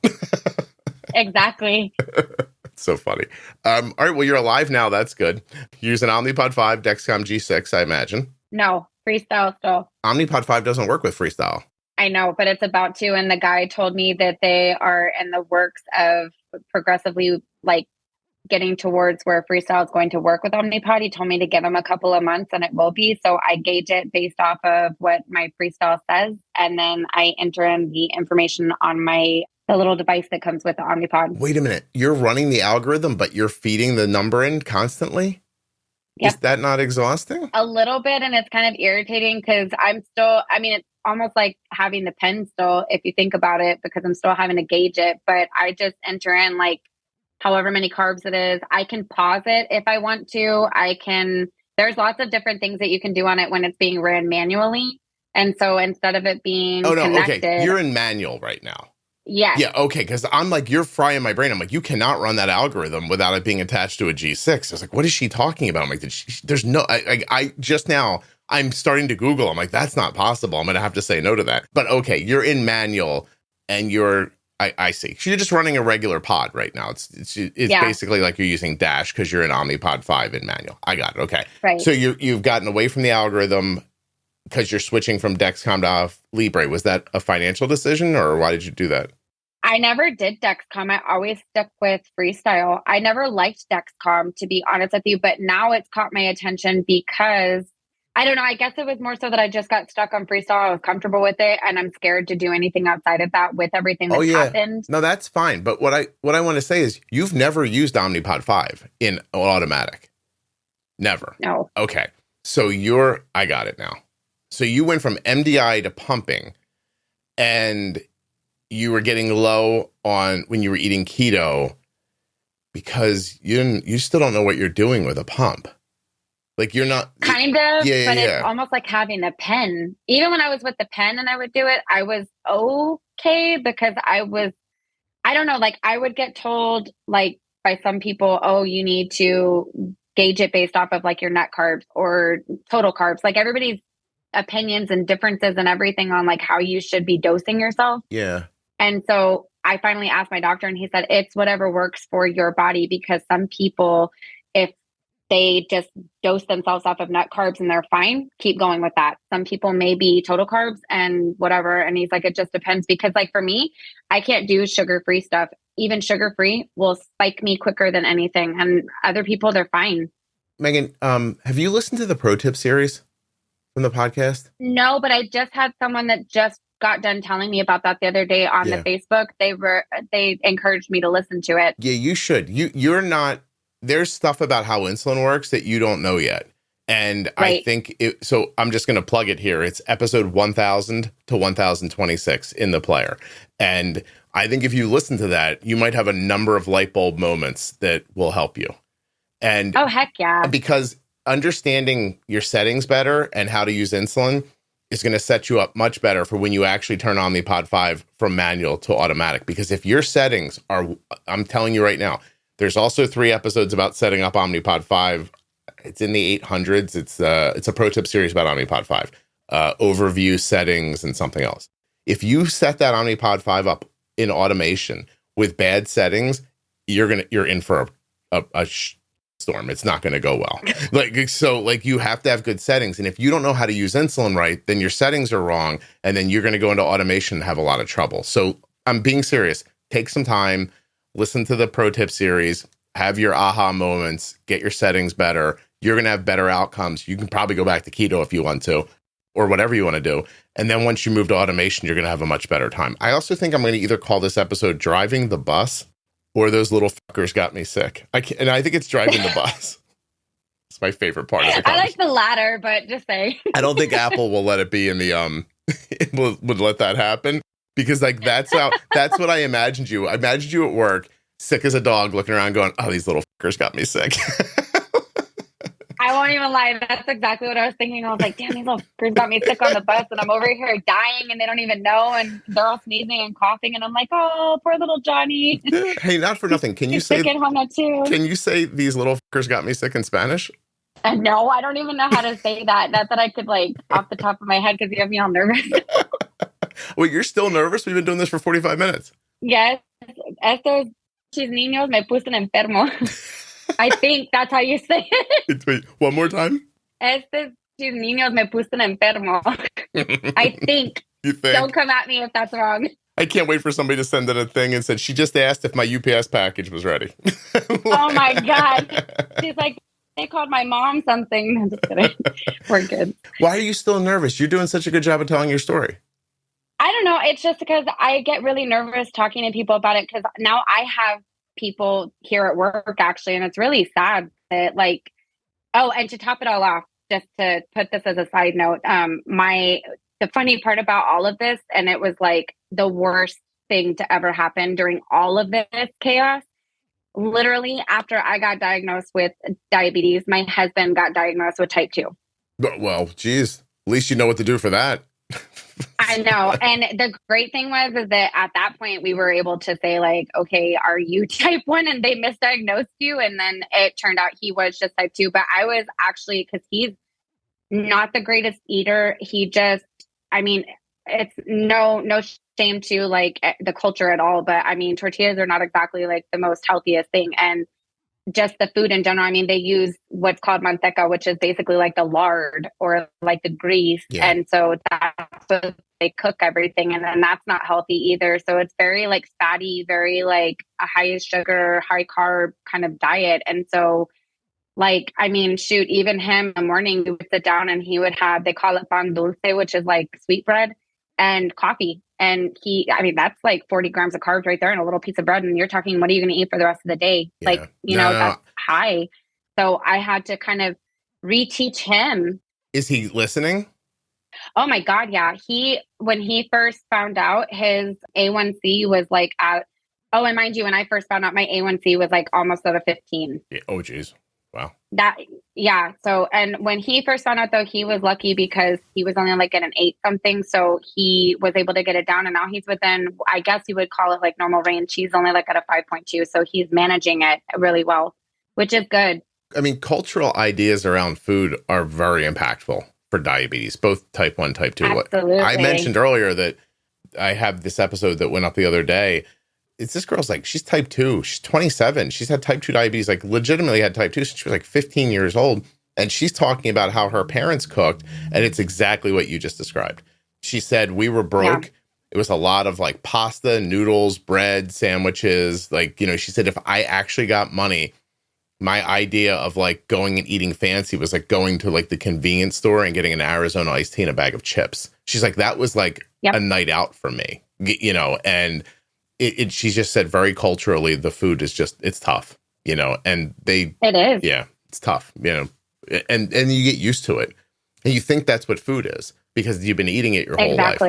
Exactly. It's so funny. All right. Well, you're alive now. That's good. You're using Omnipod 5, Dexcom G6, I imagine. No, Freestyle still. Omnipod 5 doesn't work with Freestyle. I know, but it's about to. And the guy told me that they are in the works of progressively like getting towards where Freestyle is going to work with Omnipod. He told me to give him a couple of months and it will be. So I gauge it based off of what my Freestyle says. And then I enter in the information on the little device that comes with the Omnipod. Wait a minute. You're running the algorithm, but you're feeding the number in constantly? Yep. Is that not exhausting? A little bit. And it's kind of irritating because it's almost like having the pen still, if you think about it, because I'm still having to gauge it. But I just enter in like however many carbs it is. I can pause it if I want to. There's lots of different things that you can do on it when it's being ran manually. And so instead of it being Oh, no. connected, Okay. You're in manual right now. yes. Yeah. Okay. Because I'm like, you're frying my brain. I'm like, you cannot run that algorithm without it being attached to a G6. I was like, what is she talking about? I'm like, there's no, I just now, I'm starting to Google. I'm like, that's not possible. I'm going to have to say no to that. But okay, you're in manual and I see. So you're just running a regular pod right now. It's basically like you're using Dash because you're in Omnipod 5 in manual. I got it. Okay. Right. So you've gotten away from the algorithm because you're switching from Dexcom to Libre. Was that a financial decision or why did you do that? I never did Dexcom. I always stuck with Freestyle. I never liked Dexcom, to be honest with you, but now it's caught my attention because I don't know. I guess it was more so that I just got stuck on Freestyle. I was comfortable with it, and I'm scared to do anything outside of that with everything that's happened. No, that's fine. But what I want to say is you've never used Omnipod 5 in automatic. Never. No. Okay. So I got it now. So you went from MDI to pumping, and you were getting low on when you were eating keto because you still don't know what you're doing with a pump. Like you're not kind of, it's almost like having a pen. Even when I was with the pen and I would do it, I was okay because I don't know, like I would get told like by some people, oh, you need to gauge it based off of like your net carbs or total carbs. Like everybody's opinions and differences and everything on like how you should be dosing yourself. Yeah. And so I finally asked my doctor and he said, it's whatever works for your body because some people, if they just dose themselves off of net carbs and they're fine, keep going with that. Some people may be total carbs and whatever. And he's like, it just depends because like for me, I can't do sugar-free stuff. Even sugar-free will spike me quicker than anything. And other people, they're fine. Megan, have you listened to the Pro Tip series from the podcast? No, but I just had someone that just got done telling me about that the other day on the Facebook. They encouraged me to listen to it. Yeah, you should. You're not, there's stuff about how insulin works that you don't know yet. And I think so I'm just going to plug it here. It's episode 1000 to 1026 in the player. And I think if you listen to that, you might have a number of light bulb moments that will help you. And oh, heck yeah. Because understanding your settings better and how to use insulin is going to set you up much better for when you actually turn Omnipod 5 from manual to automatic. Because if your settings are, I'm telling you right now, there's also 3 episodes about setting up Omnipod 5. It's in the 800s. It's a pro tip series about Omnipod 5, overview, settings, and something else. If you set that Omnipod 5 up in automation with bad settings, you're in for a storm. It's not going to go well. Like you have to have good settings. And if you don't know how to use insulin right, then your settings are wrong. And then you're going to go into automation and have a lot of trouble. So I'm being serious. Take some time, listen to the pro tip series, have your aha moments, get your settings better. You're going to have better outcomes. You can probably go back to keto if you want to, or whatever you want to do. And then once you move to automation, you're going to have a much better time. I also think I'm going to either call this episode Driving the Bus or Those Little Fuckers Got Me Sick. I think it's Driving the Bus. It's my favorite part of the conversation. I like the latter, but just say. I don't think Apple will let it be in the, would let that happen. Because like, that's what I imagined you. I imagined you at work, sick as a dog, looking around going, oh, these little fuckers got me sick. I won't even lie. That's exactly what I was thinking. I was like, damn, these little fuckers got me sick on the bus and I'm over here dying and they don't even know. And they're all sneezing and coughing. And I'm like, oh, poor little Johnny. Hey, not for nothing. Can you say, can you say these little fuckers got me sick in Spanish? No, I don't even know how to say that. Not that I could like off the top of my head because you have me all nervous. Well, you're still nervous? We've been doing this for 45 minutes. Yes. Estos niños me pusen enfermo. I think that's how you say it. Wait, one more time? Estos niños me pusen enfermo. I think. You think? Don't come at me if that's wrong. I can't wait for somebody to send in a thing and said, she just asked if my UPS package was ready. Oh my God. She's like, they called my mom something. I'm just kidding. We're good. Why are you still nervous? You're doing such a good job of telling your story. I don't know. It's just because I get really nervous talking to people about it because now I have people here at work actually, and it's really sad that like, oh, and to top it all off, just to put this as a side note, the funny part about all of this, and it was like the worst thing to ever happen during all of this chaos. Literally, after I got diagnosed with diabetes, my husband got diagnosed with type 2. Well, geez, at least you know what to do for that. I know. And the great thing was is that at that point we were able to say like, okay, are you type 1? And they misdiagnosed you. And then it turned out he was just type 2. But I was actually, because he's not the greatest eater. He just, I mean, it's no shame to like the culture at all. But I mean, tortillas are not exactly like the most healthiest thing. And just the food in general. I mean, they use what's called manteca, which is basically like the lard or like the grease. Yeah. And so that's what they cook everything. And then that's not healthy either. So it's very like fatty, very like a high sugar, high carb kind of diet. And so like, I mean, shoot, even him in the morning, he would sit down and he would have, they call it pan dulce, which is like sweet bread and coffee. And I mean, that's like 40 grams of carbs right there and a little piece of bread. And you're talking, what are you going to eat for the rest of the day? Yeah. Like, that's high. So I had to kind of reteach him. Is he listening? Oh my God. Yeah. When he first found out, his A1C was like and mind you, when I first found out, my A1C was like almost at a 15. Yeah. Oh, geez. Wow. Yeah. So, and when he first found out though, he was lucky because he was only like at an 8 something. So he was able to get it down and now he's within, I guess you would call it like normal range. He's only like at a 5.2. So he's managing it really well, which is good. I mean, cultural ideas around food are very impactful for diabetes, both type 1, type 2. Absolutely. I mentioned earlier that I have this episode that went up the other day. It's this girl's like, she's type 2. She's 27. She's had type 2 diabetes, like legitimately had type 2 since she was like 15 years old. And she's talking about how her parents cooked. And it's exactly what you just described. She said, we were broke. Yeah. It was a lot of like pasta, noodles, bread, sandwiches. Like, she said, if I actually got money, my idea of like going and eating fancy was like going to like the convenience store and getting an Arizona iced tea and a bag of chips. She's like, that was like a night out for me, and she just said very culturally, the food is just, it's tough, and it is. Yeah, it's tough, and you get used to it and you think that's what food is because you've been eating it your whole life,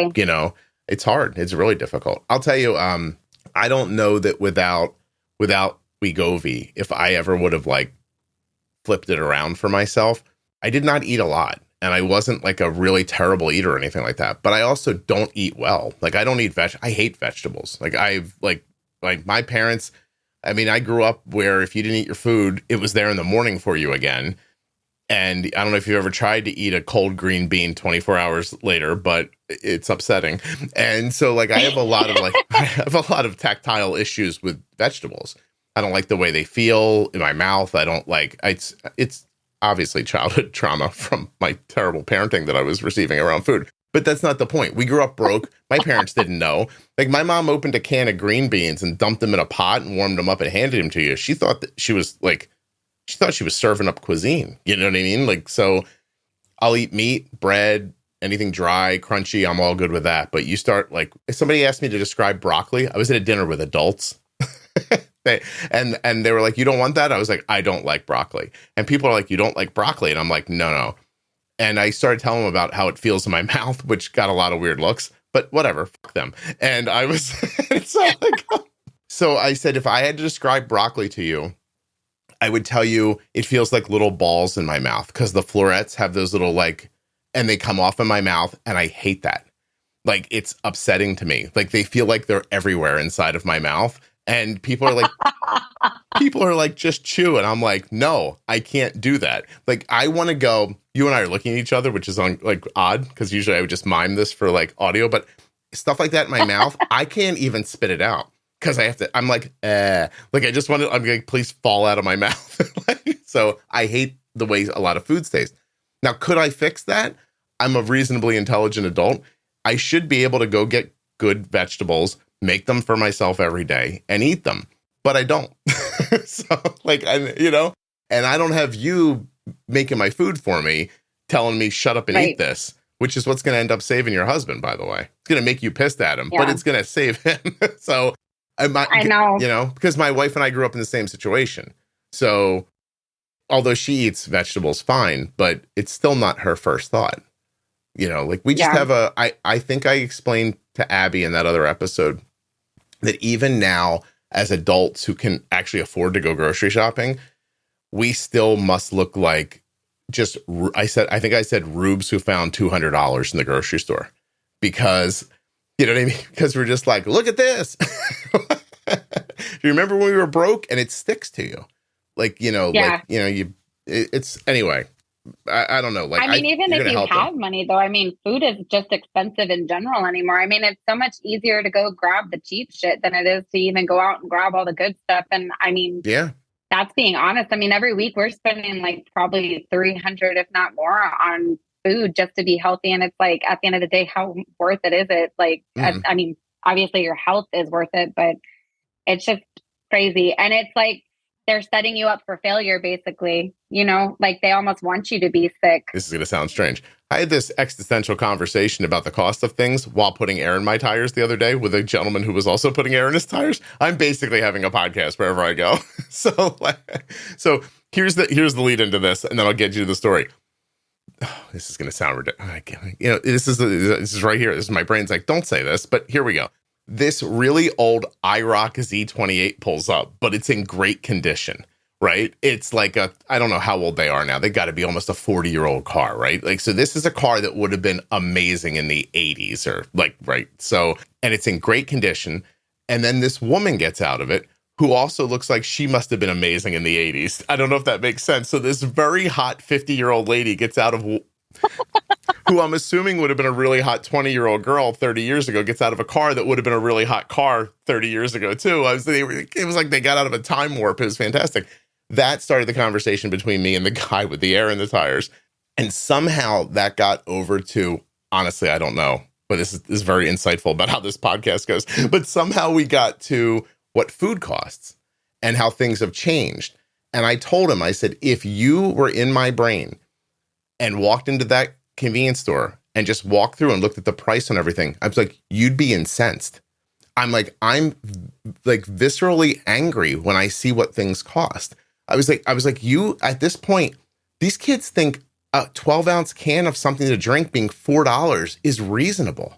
it's hard. It's really difficult. I'll tell you, I don't know that without Wegovy, if I ever would have like flipped it around for myself. I did not eat a lot. And I wasn't like a really terrible eater or anything like that. But I also don't eat well. Like I don't eat I hate vegetables. Like I've like my parents, I mean, I grew up where if you didn't eat your food, it was there in the morning for you again. And I don't know if you've ever tried to eat a cold green bean 24 hours later, but it's upsetting. And so like I have a lot of tactile issues with vegetables. I don't like the way they feel in my mouth. I don't like it's obviously childhood trauma from my terrible parenting that I was receiving around food. But that's not the point. We grew up broke. My parents didn't know. Like my mom opened a can of green beans and dumped them in a pot and warmed them up and handed them to you. She thought that she was serving up cuisine. You know what I mean? Like, so I'll eat meat, bread, anything dry, crunchy. I'm all good with that. But you start like, if somebody asked me to describe broccoli, I was at a dinner with adults. And they were like, you don't want that? I was like, I don't like broccoli. And people are like, you don't like broccoli? And I'm like, no. And I started telling them about how it feels in my mouth, which got a lot of weird looks, but whatever, fuck them. And I was, so I said, if I had to describe broccoli to you, I would tell you it feels like little balls in my mouth because the florets have those little and they come off in my mouth. And I hate that. Like, it's upsetting to me. Like, they feel like they're everywhere inside of my mouth. And people are like, just chew. And I'm like, no, I can't do that. Like, I want to go, you and I are looking at each other, which is odd because usually I would just mime this for like audio, but stuff like that in my mouth, I can't even spit it out because I'm like, I just want to, I'm like, please fall out of my mouth. So I hate the way a lot of foods taste. Now, could I fix that? I'm a reasonably intelligent adult. I should be able to go get good vegetables, make them for myself every day and eat them, but I don't. So and I don't have you making my food for me, telling me, shut up and eat this, which is what's going to end up saving your husband, by the way. It's going to make you pissed at him, but it's going to save him. So I know, because my wife and I grew up in the same situation. So although she eats vegetables fine, but it's still not her first thought. We just have I think I explained to Abby in that other episode that even now, as adults who can actually afford to go grocery shopping, we still must look like I think I said rubes who found $200 in the grocery store. because, you know what I mean? Because we're just like, look at this. You remember when we were broke? And it sticks to you. Like, it's anyway. I don't know. Like, I mean, even if you have money, though, I mean, food is just expensive in general anymore. I mean, it's so much easier to go grab the cheap shit than it is to even go out and grab all the good stuff. And I mean, that's being honest. I mean, every week we're spending like probably $300, if not more, on food just to be healthy. And it's like, at the end of the day, how worth it is it? Like, I mean, obviously your health is worth it, but it's just crazy. And it's like, they're setting you up for failure, basically, like they almost want you to be sick. This is going to sound strange. I had this existential conversation about the cost of things while putting air in my tires the other day with a gentleman who was also putting air in his tires. I'm basically having a podcast wherever I go. So here's the lead into this, and then I'll get you to the story. Oh, this is going to sound ridiculous. This is right here. This is my brain's like, don't say this, but here we go. This really old IROC Z28 pulls up, but it's in great condition, right? It's like I don't know how old they are now. They got to be almost a 40-year-old car, right? Like, so this is a car that would have been amazing in the 80s or like, right? So, and it's in great condition. And then this woman gets out of it who also looks like she must have been amazing in the 80s. I don't know if that makes sense. So this very hot 50-year-old lady gets out of who I'm assuming would have been a really hot 20-year-old girl 30 years ago, gets out of a car that would have been a really hot car 30 years ago, too. It was like they got out of a time warp. It was fantastic. That started the conversation between me and the guy with the air in the tires. And somehow that got over to, honestly, I don't know, but this is very insightful about how this podcast goes. But somehow we got to what food costs and how things have changed. And I told him, I said, if you were in my brain and walked into that convenience store and just walked through and looked at the price on everything, I was like, you'd be incensed. I'm like viscerally angry when I see what things cost. I was like, you, at this point, these kids think a 12-ounce can of something to drink being $4 is reasonable.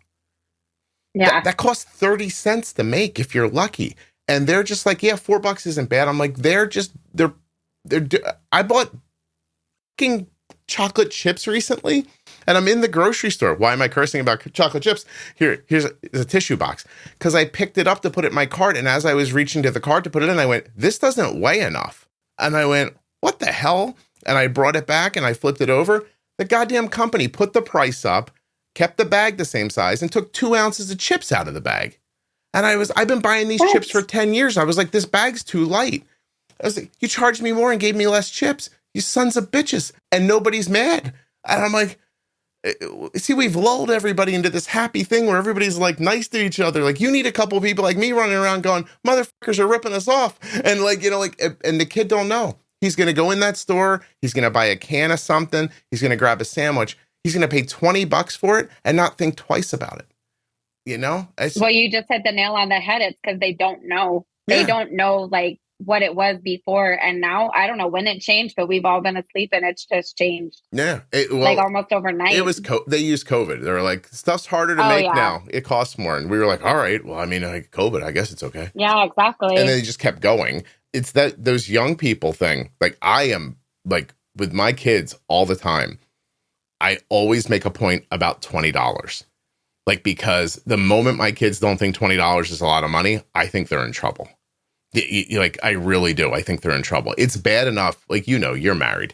Yeah. That costs 30 cents to make if you're lucky. And they're just like, yeah, $4 isn't bad. I'm like, I bought fucking chocolate chips recently, and I'm in the grocery store. Why am I cursing about chocolate chips? Here's a tissue box, because I picked it up to put it in my cart, and as I was reaching to the cart to put it in, I went, this doesn't weigh enough. And I went, what the hell? And I brought it back and I flipped it over. The goddamn company put the price up, kept the bag the same size, and took 2 ounces of chips out of the bag. And I've been buying these chips for 10 years. I was like, this bag's too light. I was like, you charged me more and gave me less chips. You sons of bitches. And nobody's mad. And I'm like, see, we've lulled everybody into this happy thing where everybody's like nice to each other. Like, you need a couple of people like me running around going, motherfuckers are ripping us off. And and the kid don't know. He's going to go in that store. He's going to buy a can of something. He's going to grab a sandwich. He's going to pay $20 for it and not think twice about it. Well, you just hit the nail on the head. It's because they don't know. They don't know like what it was before. And now I don't know when it changed, but we've all been asleep and it's just changed. Yeah. Like almost overnight. It was, they used COVID. They were like, stuff's harder to make now. It costs more. And we were like, all right, well, I mean, like COVID, I guess it's okay. Yeah, exactly. And then they just kept going. It's those young people thing. Like, I am like with my kids all the time. I always make a point about $20. Like, because the moment my kids don't think $20 is a lot of money, I think they're in trouble. Like, I really do. I think they're in trouble. It's bad enough. Like, you're married.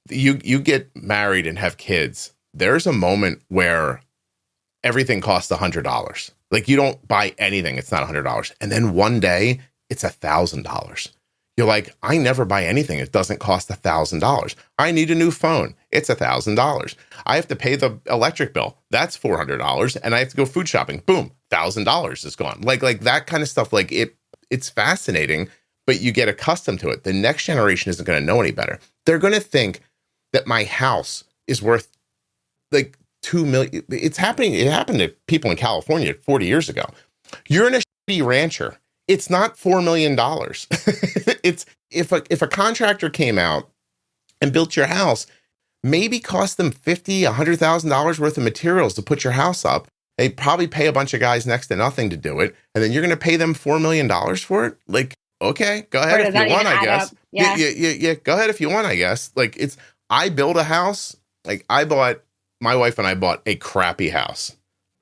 You get married and have kids. There's a moment where everything costs $100. Like, you don't buy anything. It's not $100. And then one day it's $1,000. You're like, I never buy anything. It doesn't cost $1,000. I need a new phone. It's $1,000. I have to pay the electric bill. That's $400. And I have to go food shopping. Boom, $1,000 is gone. Like that kind of stuff. Like it's fascinating, but you get accustomed to it. The next generation isn't going to know any better. They're going to think that my house is worth like $2 million. It's happening. It happened to people in California 40 years ago. You're in a shitty rancher. It's not $4 million. It's if a contractor came out and built your house, maybe cost them $50,000, $100,000 worth of materials to put your house up. They probably pay a bunch of guys next to nothing to do it, and then you're going to pay them $4 million for it. Like, okay, go ahead if you want, I guess. Yeah. Go ahead if you want, I guess. Like, I built a house. Like, my wife and I bought a crappy house.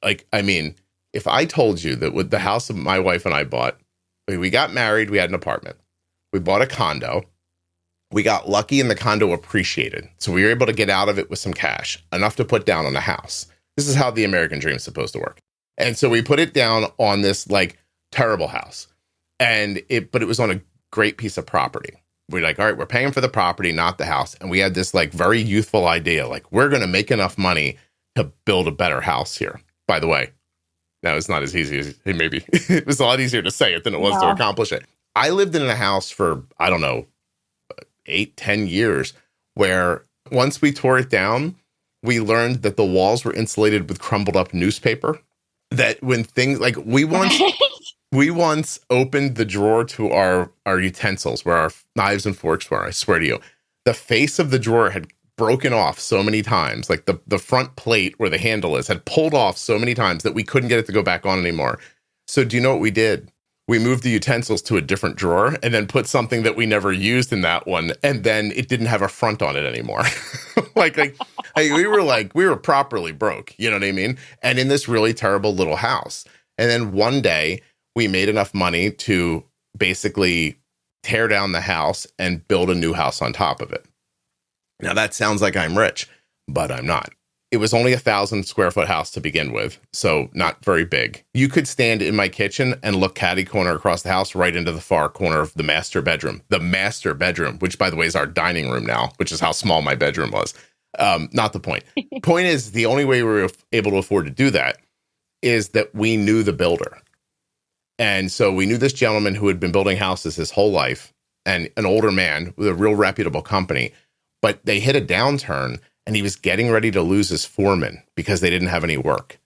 Like, I mean, if I told you that with the house that my wife and I bought, we got married, we had an apartment, we bought a condo, we got lucky and the condo appreciated. So we were able to get out of it with some cash, enough to put down on the house. This is how the American dream is supposed to work. And so we put it down on this like terrible house, but it was on a great piece of property. We're like, all right, we're paying for the property, not the house. And we had this like very youthful idea, like we're going to make enough money to build a better house here. By the way, that was not as easy as it maybe. It was a lot easier to say it than it was to accomplish it. I lived in a house for, I don't know, 8-10 years, where once we tore it down, we learned that the walls were insulated with crumbled up newspaper. That when things like we once opened the drawer to our utensils where our knives and forks were, I swear to you, the face of the drawer had broken off so many times, like the front plate where the handle is had pulled off so many times that we couldn't get it to go back on anymore. So do you know what we did? We moved the utensils to a different drawer and then put something that we never used in that one. And then it didn't have a front on it anymore. we were properly broke. You know what I mean? And in this really terrible little house. And then one day we made enough money to basically tear down the house and build a new house on top of it. Now that sounds like I'm rich, but I'm not. It was only 1,000 square foot house to begin with, so not very big. You could stand in my kitchen and look catty corner across the house right into the far corner of the master bedroom. The master bedroom, which by the way is our dining room now, which is how small my bedroom was. Not the point. Point is, the only way we were able to afford to do that is that we knew the builder. And so we knew this gentleman who had been building houses his whole life, and an older man with a real reputable company. But they hit a downturn and he was getting ready to lose his foreman because they didn't have any work.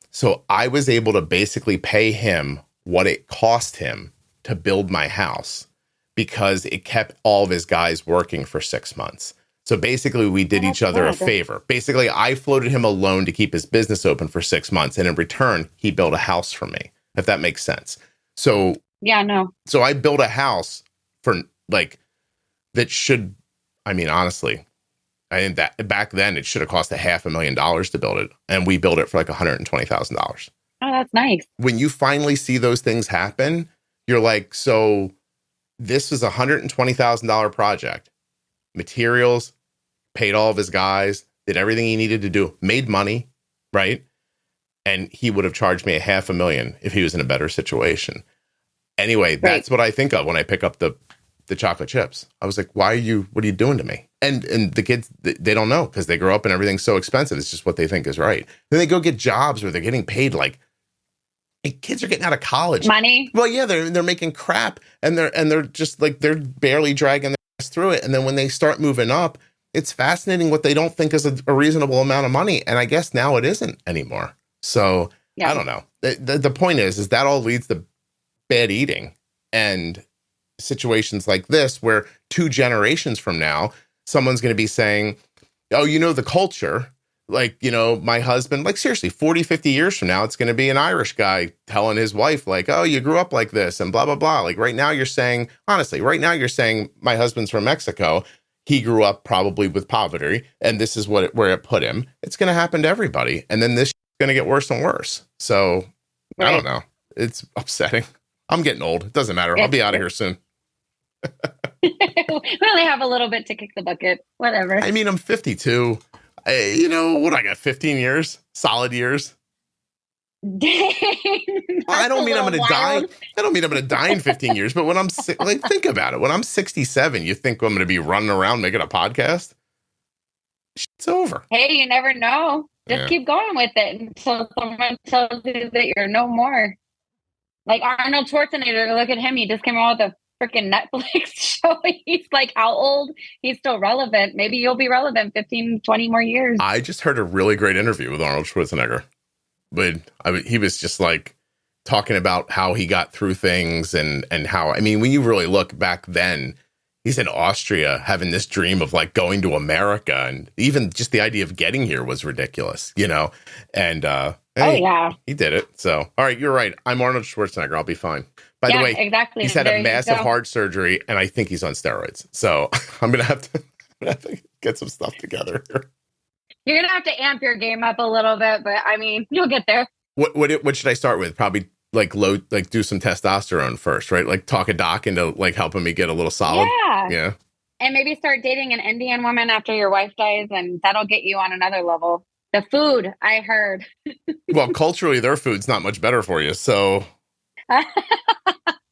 So I was able to basically pay him what it cost him to build my house because it kept all of his guys working for 6 months. So basically we did each other a favor. Basically, I floated him a loan to keep his business open for 6 months. And in return, he built a house for me, if that makes sense. So yeah, no. So I built a house for like that should, I mean, honestly, I think that back then it should have cost $500,000 to build it. And we built it for like $120,000. Oh, that's nice. When you finally see those things happen, you're like, so this was $120,000 project. Materials, paid all of his guys, did everything he needed to do, made money, right? And he would have charged me $500,000 if he was in a better situation. Anyway, that's what I think of when I pick up the chocolate chips. I was like, what are you doing to me? And the kids, they don't know because they grow up and everything's so expensive. It's just what they think is right. Then they go get jobs where they're getting paid like, kids are getting out of college. Money? Well, yeah, they're making crap and they're just like, they're barely dragging their ass through it. And then when they start moving up, it's fascinating what they don't think is a reasonable amount of money. And I guess now it isn't anymore. So I don't know. The point is that all leads to bad eating and situations like this, where 2 generations from now, someone's going to be saying, oh, the culture, like, my husband, like seriously, 40, 50 years from now, it's going to be an Irish guy telling his wife like, oh, you grew up like this and blah, blah, blah. Like right now you're saying my husband's from Mexico. He grew up probably with poverty and this is where it put him. It's going to happen to everybody. And then this is going to get worse and worse. So I don't know. It's upsetting. I'm getting old. It doesn't matter. I'll be out of here soon. We only have a little bit to kick the bucket. Whatever. I mean, I'm 52. What I got? 15 years, solid years. Dang, I don't mean I'm going to die. I don't mean I'm going to die in 15 years. But when I'm think about it. When I'm 67, you think I'm going to be running around making a podcast? It's over. Hey, you never know. Just keep going with it until someone tells you that you're no more. Like Arnold Schwarzenegger, look at him. He just came out with a freaking Netflix show. He's like, how old? He's still relevant. Maybe you'll be relevant 15, 20 more years. I just heard a really great interview with Arnold Schwarzenegger. But he was just like talking about how he got through things and how, I mean, when you really look back then, he's in Austria having this dream of like going to America. And even just the idea of getting here was ridiculous, and, he did it. So, all right, you're right. I'm Arnold Schwarzenegger. I'll be fine. By the way, exactly. He's had a massive heart surgery, and I think he's on steroids. So I'm gonna have to get some stuff together here. You're gonna have to amp your game up a little bit, but I mean, you'll get there. What should I start with? Probably like do some testosterone first, right? Like talk a doc into like helping me get a little solid. Yeah. And maybe start dating an Indian woman after your wife dies, and that'll get you on another level. The food, I heard. Well, culturally, their food's not much better for you. So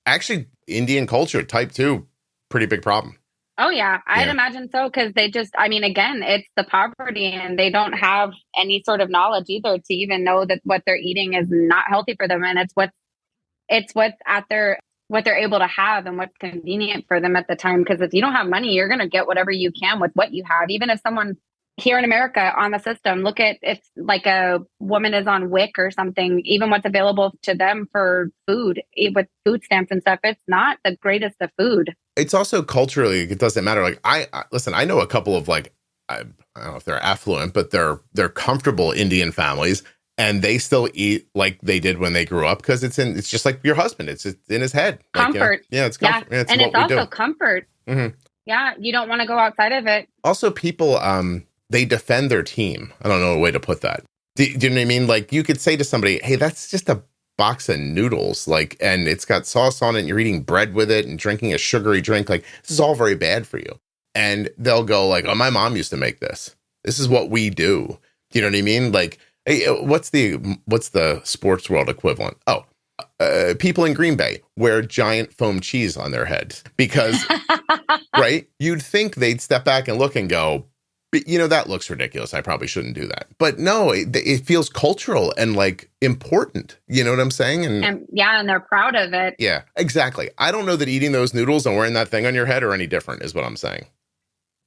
actually, Indian culture, type 2, pretty big problem. Oh, yeah. I'd imagine so, because they just, I mean, again, it's the poverty, and they don't have any sort of knowledge either to even know that what they're eating is not healthy for them. And it's what's what they're able to have and what's convenient for them at the time. Because if you don't have money, you're going to get whatever you can with what you have. Even if someone here in America on the system, look at if like a woman is on WIC or something, even what's available to them for food with food stamps and stuff, it's not the greatest of food. It's also culturally, it doesn't matter. Like listen, I know a couple of like, I don't know if they're affluent, but they're comfortable Indian families, and they still eat like they did when they grew up, because it's just like your husband. It's in his head. Comfort. Like, it's comfort. Yeah. And it's also comfort. Mm-hmm. Yeah. You don't want to go outside of it. Also, people, they defend their team. I don't know a way to put that. Do you know what I mean? Like, you could say to somebody, hey, that's just a box of noodles, like, and it's got sauce on it, and you're eating bread with it and drinking a sugary drink. Like, this is all very bad for you. And they'll go like, oh, my mom used to make this. This is what we do. Do you know what I mean? Like, hey, what's the sports world equivalent? Oh, people in Green Bay wear giant foam cheese on their heads because, right? You'd think they'd step back and look and go, that looks ridiculous. I probably shouldn't do that. But no, it feels cultural and like important. You know what I'm saying? And they're proud of it. Yeah, exactly. I don't know that eating those noodles and wearing that thing on your head are any different, is what I'm saying.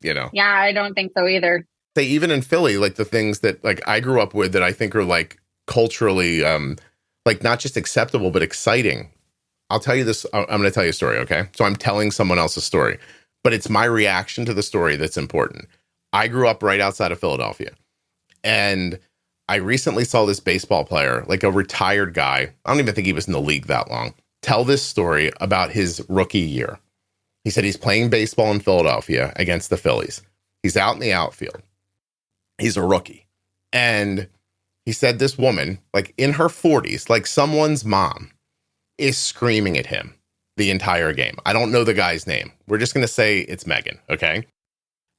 Yeah, I don't think so either. Say even in Philly, like the things that like I grew up with that I think are like culturally, like not just acceptable, but exciting. I'll tell you this. I'm going to tell you a story. Okay. So I'm telling someone else's story, but it's my reaction to the story that's important. I grew up right outside of Philadelphia, and I recently saw this baseball player, like a retired guy. I don't even think he was in the league that long, tell this story about his rookie year. He said he's playing baseball in Philadelphia against the Phillies. He's out in the outfield. He's a rookie. And he said this woman, like in her 40s, like someone's mom, is screaming at him the entire game. I don't know the guy's name. We're just going to say it's Megan, okay?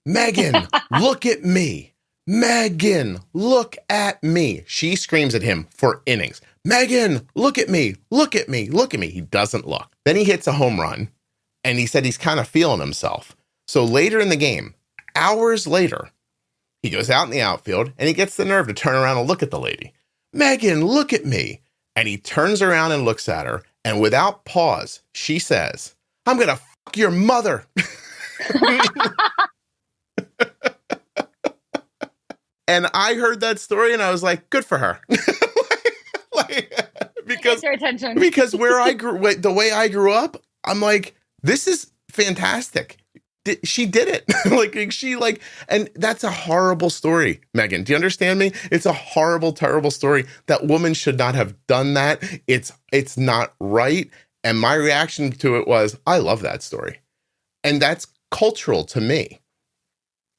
Megan, look at me. Megan, look at me. She screams at him for innings. Megan, look at me. Look at me. Look at me. He doesn't look. Then he hits a home run, and he said he's kind of feeling himself. So later in the game, hours later, he goes out in the outfield, and he gets the nerve to turn around and look at the lady. Megan, look at me. And he turns around and looks at her, and without pause, she says, I'm going to fuck your mother. And I heard that story, and I was like, good for her. Because where I grew, the way I grew up, I'm like, this is fantastic. She did it. And that's a horrible story, Megan. Do you understand me? It's a horrible, terrible story. That woman should not have done that. It's not right. And my reaction to it was, I love that story. And that's cultural to me.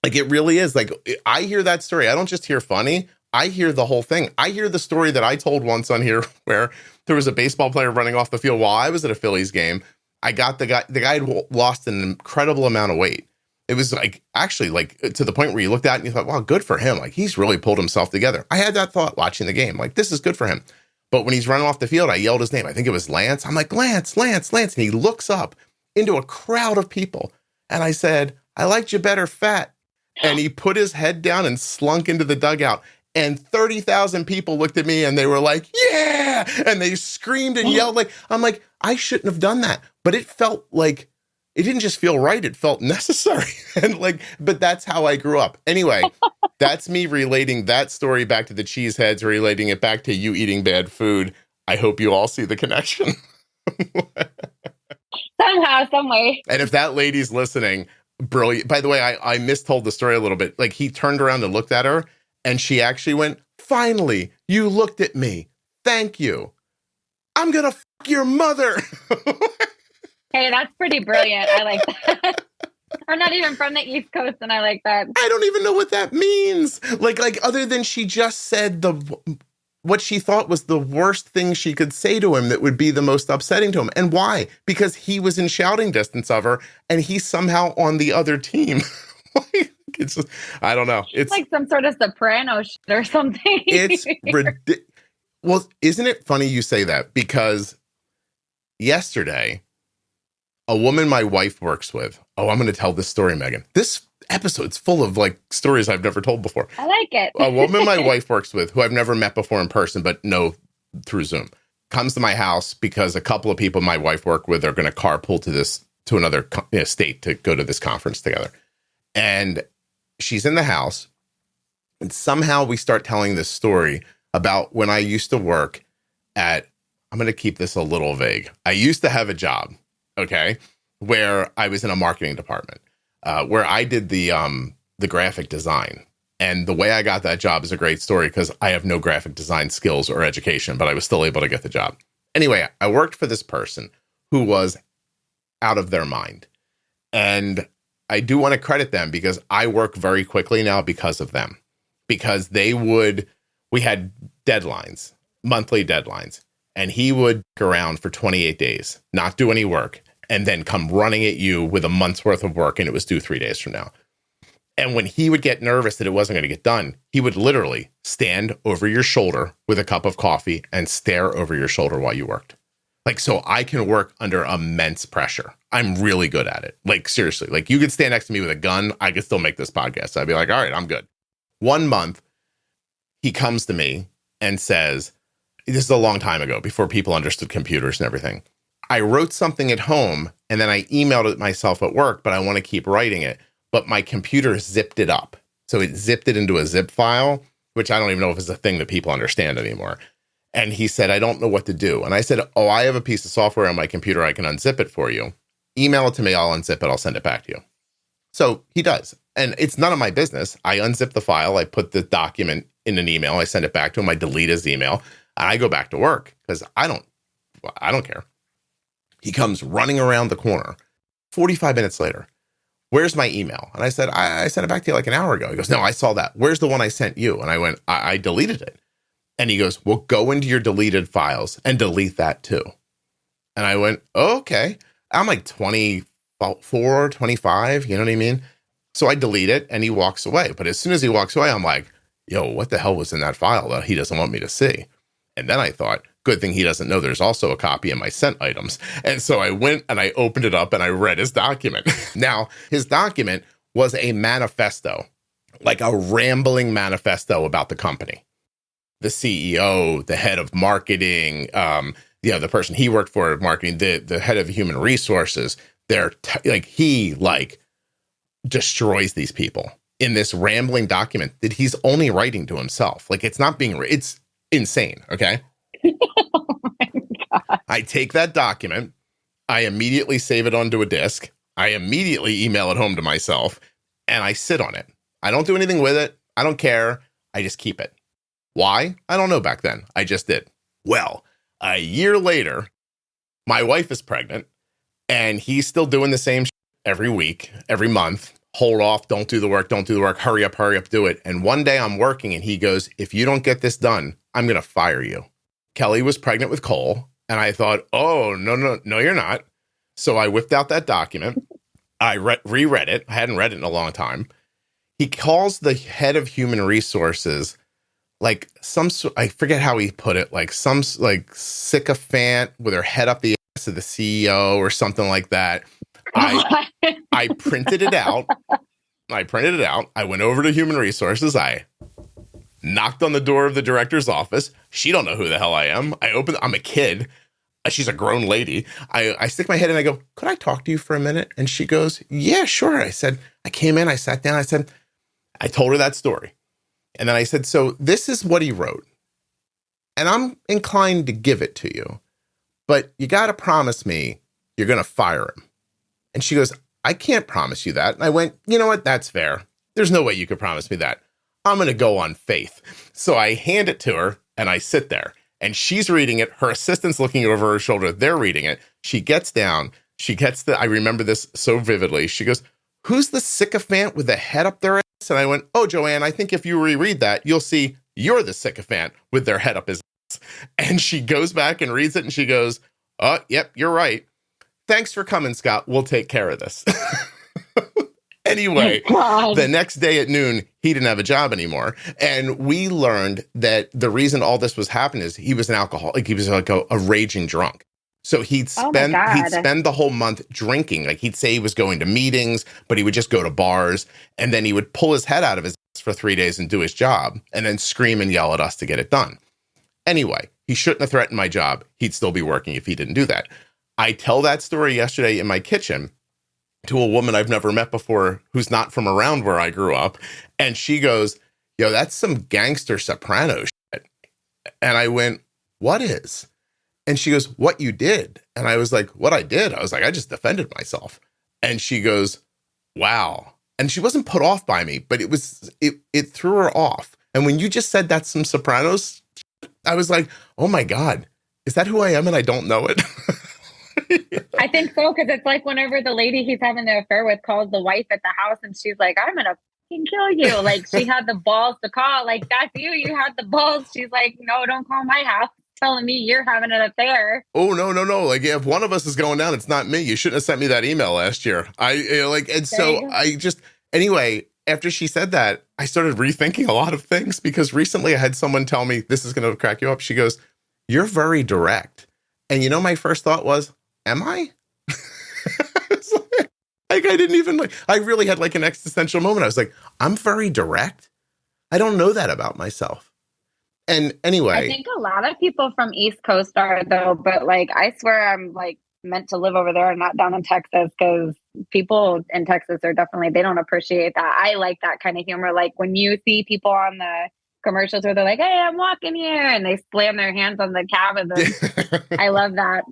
Like, it really is. Like, I hear that story. I don't just hear funny. I hear the whole thing. I hear the story that I told once on here where there was a baseball player running off the field while I was at a Phillies game. I got the guy had lost an incredible amount of weight. It was like, actually, like to the point where you looked at it and you thought, wow, good for him. Like, he's really pulled himself together. I had that thought watching the game. Like, this is good for him. But when he's running off the field, I yelled his name. I think it was Lance. I'm like, Lance, Lance, Lance. And he looks up into a crowd of people. And I said, I liked you better fat. And he put his head down and slunk into the dugout. And 30,000 people looked at me and they were like, yeah. And they screamed and yelled. Like, I'm like, I shouldn't have done that. But it felt like, it didn't just feel right. It felt necessary. And like, but that's how I grew up. Anyway, that's me relating that story back to the cheeseheads, relating it back to you eating bad food. I hope you all see the connection. Somehow, some way. And if that lady's listening, brilliant. By the way, I mistold the story a little bit. Like, he turned around and looked at her, and she actually went, finally, you looked at me. Thank you. I'm going to fuck your mother. Hey, that's pretty brilliant. I like that. I'm not even from the East Coast, and I like that. I don't even know what that means. Like other than she just said what she thought was the worst thing she could say to him that would be the most upsetting to him. And why? Because he was in shouting distance of her and he's somehow on the other team. It's just, I don't know. It's like some sort of soprano shit or something. It's ridiculous. Well, isn't it funny you say that? Because yesterday, a woman my wife works with, I'm going to tell this story, Megan. This episode's full of like stories I've never told before. I like it. A woman my wife works with, who I've never met before in person, but know through Zoom, comes to my house because a couple of people my wife worked with are going to carpool to another state to go to this conference together. And she's in the house, and somehow we start telling this story about when I used to work at, I'm going to keep this a little vague. I used to have a job, okay, where I was in a marketing department, where I did the graphic design. And the way I got that job is a great story because I have no graphic design skills or education, but I was still able to get the job. Anyway, I worked for this person who was out of their mind. And I do want to credit them because I work very quickly now because of them. Because we had deadlines, monthly deadlines, and he would go around for 28 days, not do any work, and then come running at you with a month's worth of work, and it was due 3 days from now. And when he would get nervous that it wasn't going to get done, he would literally stand over your shoulder with a cup of coffee and stare over your shoulder while you worked. Like, so I can work under immense pressure. I'm really good at it. Like, seriously, like you could stand next to me with a gun. I could still make this podcast. I'd be like, all right, I'm good. 1 month, he comes to me and says, this is a long time ago, before people understood computers and everything. I wrote something at home and then I emailed it myself at work, but I want to keep writing it. But my computer zipped it up. So it zipped it into a zip file, which I don't even know if it's a thing that people understand anymore. And he said, I don't know what to do. And I said, I have a piece of software on my computer. I can unzip it for you. Email it to me. I'll unzip it. I'll send it back to you. So he does. And it's none of my business. I unzip the file. I put the document in an email. I send it back to him. I delete his email. And I go back to work because I don't care. He comes running around the corner 45 minutes later. Where's my email? And I said, I sent it back to you like an hour ago. He goes, no, I saw that. Where's the one I sent you? And I went, I deleted it. And he goes, well, go into your deleted files and delete that too. And I went, okay. I'm like 24, 25, you know what I mean? So I delete it and he walks away. But as soon as he walks away, I'm like, yo, what the hell was in that file that he doesn't want me to see? And then I thought, good thing he doesn't know there's also a copy of my sent items. And so I went and I opened it up and I read his document. Now, his document was a manifesto, like a rambling manifesto about the company. The CEO, the head of marketing, the person he worked for marketing, the head of human resources, he destroys these people in this rambling document that he's only writing to himself. Like it's insane. Okay. Oh my God. I take that document. I immediately save it onto a disk. I immediately email it home to myself and I sit on it. I don't do anything with it. I don't care. I just keep it. Why? I don't know back then. I just did. Well, a year later, my wife is pregnant and he's still doing the same every week, every month. Hold off. Don't do the work. Hurry up, do it. And one day I'm working and he goes, if you don't get this done, I'm going to fire you. Kelly was pregnant with Cole. And I thought, oh, no, you're not. So I whipped out that document. I reread it. I hadn't read it in a long time. He calls the head of human resources like I forget how he put it, like some like sycophant with her head up the ass of the CEO or something like that. I printed it out. I went over to human resources. I knocked on the door of the director's office. She don't know who the hell I am. I'm a kid. She's a grown lady. I stick my head in. I go, could I talk to you for a minute? And she goes, yeah, sure. I said, I came in, I sat down. I told her that story. And then I said, so this is what he wrote. And I'm inclined to give it to you, but you got to promise me you're going to fire him. And she goes, I can't promise you that. And I went, you know what? That's fair. There's no way you could promise me that. I'm going to go on faith. So I hand it to her and I sit there and she's reading it. Her assistant's looking over her shoulder. They're reading it. She gets down. I remember this so vividly. She goes, who's the sycophant with the head up their ass? And I went, oh, Joanne, I think if you reread that, you'll see you're the sycophant with their head up his ass. And she goes back and reads it and she goes, oh, yep, you're right. Thanks for coming, Scott. We'll take care of this. Anyway, the next day at noon, he didn't have a job anymore. And we learned that the reason all this was happening is he was an alcoholic. He was like a raging drunk. So he'd spend the whole month drinking. Like he'd say he was going to meetings, but he would just go to bars. And then he would pull his head out of his ass for 3 days and do his job and then scream and yell at us to get it done. Anyway, he shouldn't have threatened my job. He'd still be working if he didn't do that. I tell that story yesterday in my kitchen to a woman I've never met before who's not from around where I grew up. And she goes, yo, that's some gangster soprano shit. And I went, what is? And she goes, what you did. And I was like, what I did? I was like, I just defended myself. And she goes, wow. And she wasn't put off by me, but it threw her off. And when you just said that's some Sopranos, I was like, oh my God, is that who I am and I don't know it? I think so, because it's like whenever the lady he's having the affair with calls the wife at the house and she's like, I'm going to fucking kill you. Like she had the balls to call, like, that's you. You had the balls. She's like, no, don't call my house. Telling me you're having an affair. Oh, no. Like if one of us is going down, it's not me. You shouldn't have sent me that email last year. Anyway, after she said that, I started rethinking a lot of things because recently I had someone tell me, this is going to crack you up. She goes, you're very direct. And my first thought was, am I? I didn't even I really had an existential moment. I was like, I'm very direct. I don't know that about myself. And anyway, I think a lot of people from East Coast are though, but I swear I'm meant to live over there and not down in Texas, because people in Texas are definitely, they don't appreciate that. I like that kind of humor. Like when you see people on the commercials where they're like, hey, I'm walking here, and they slam their hands on the cab of the I love that.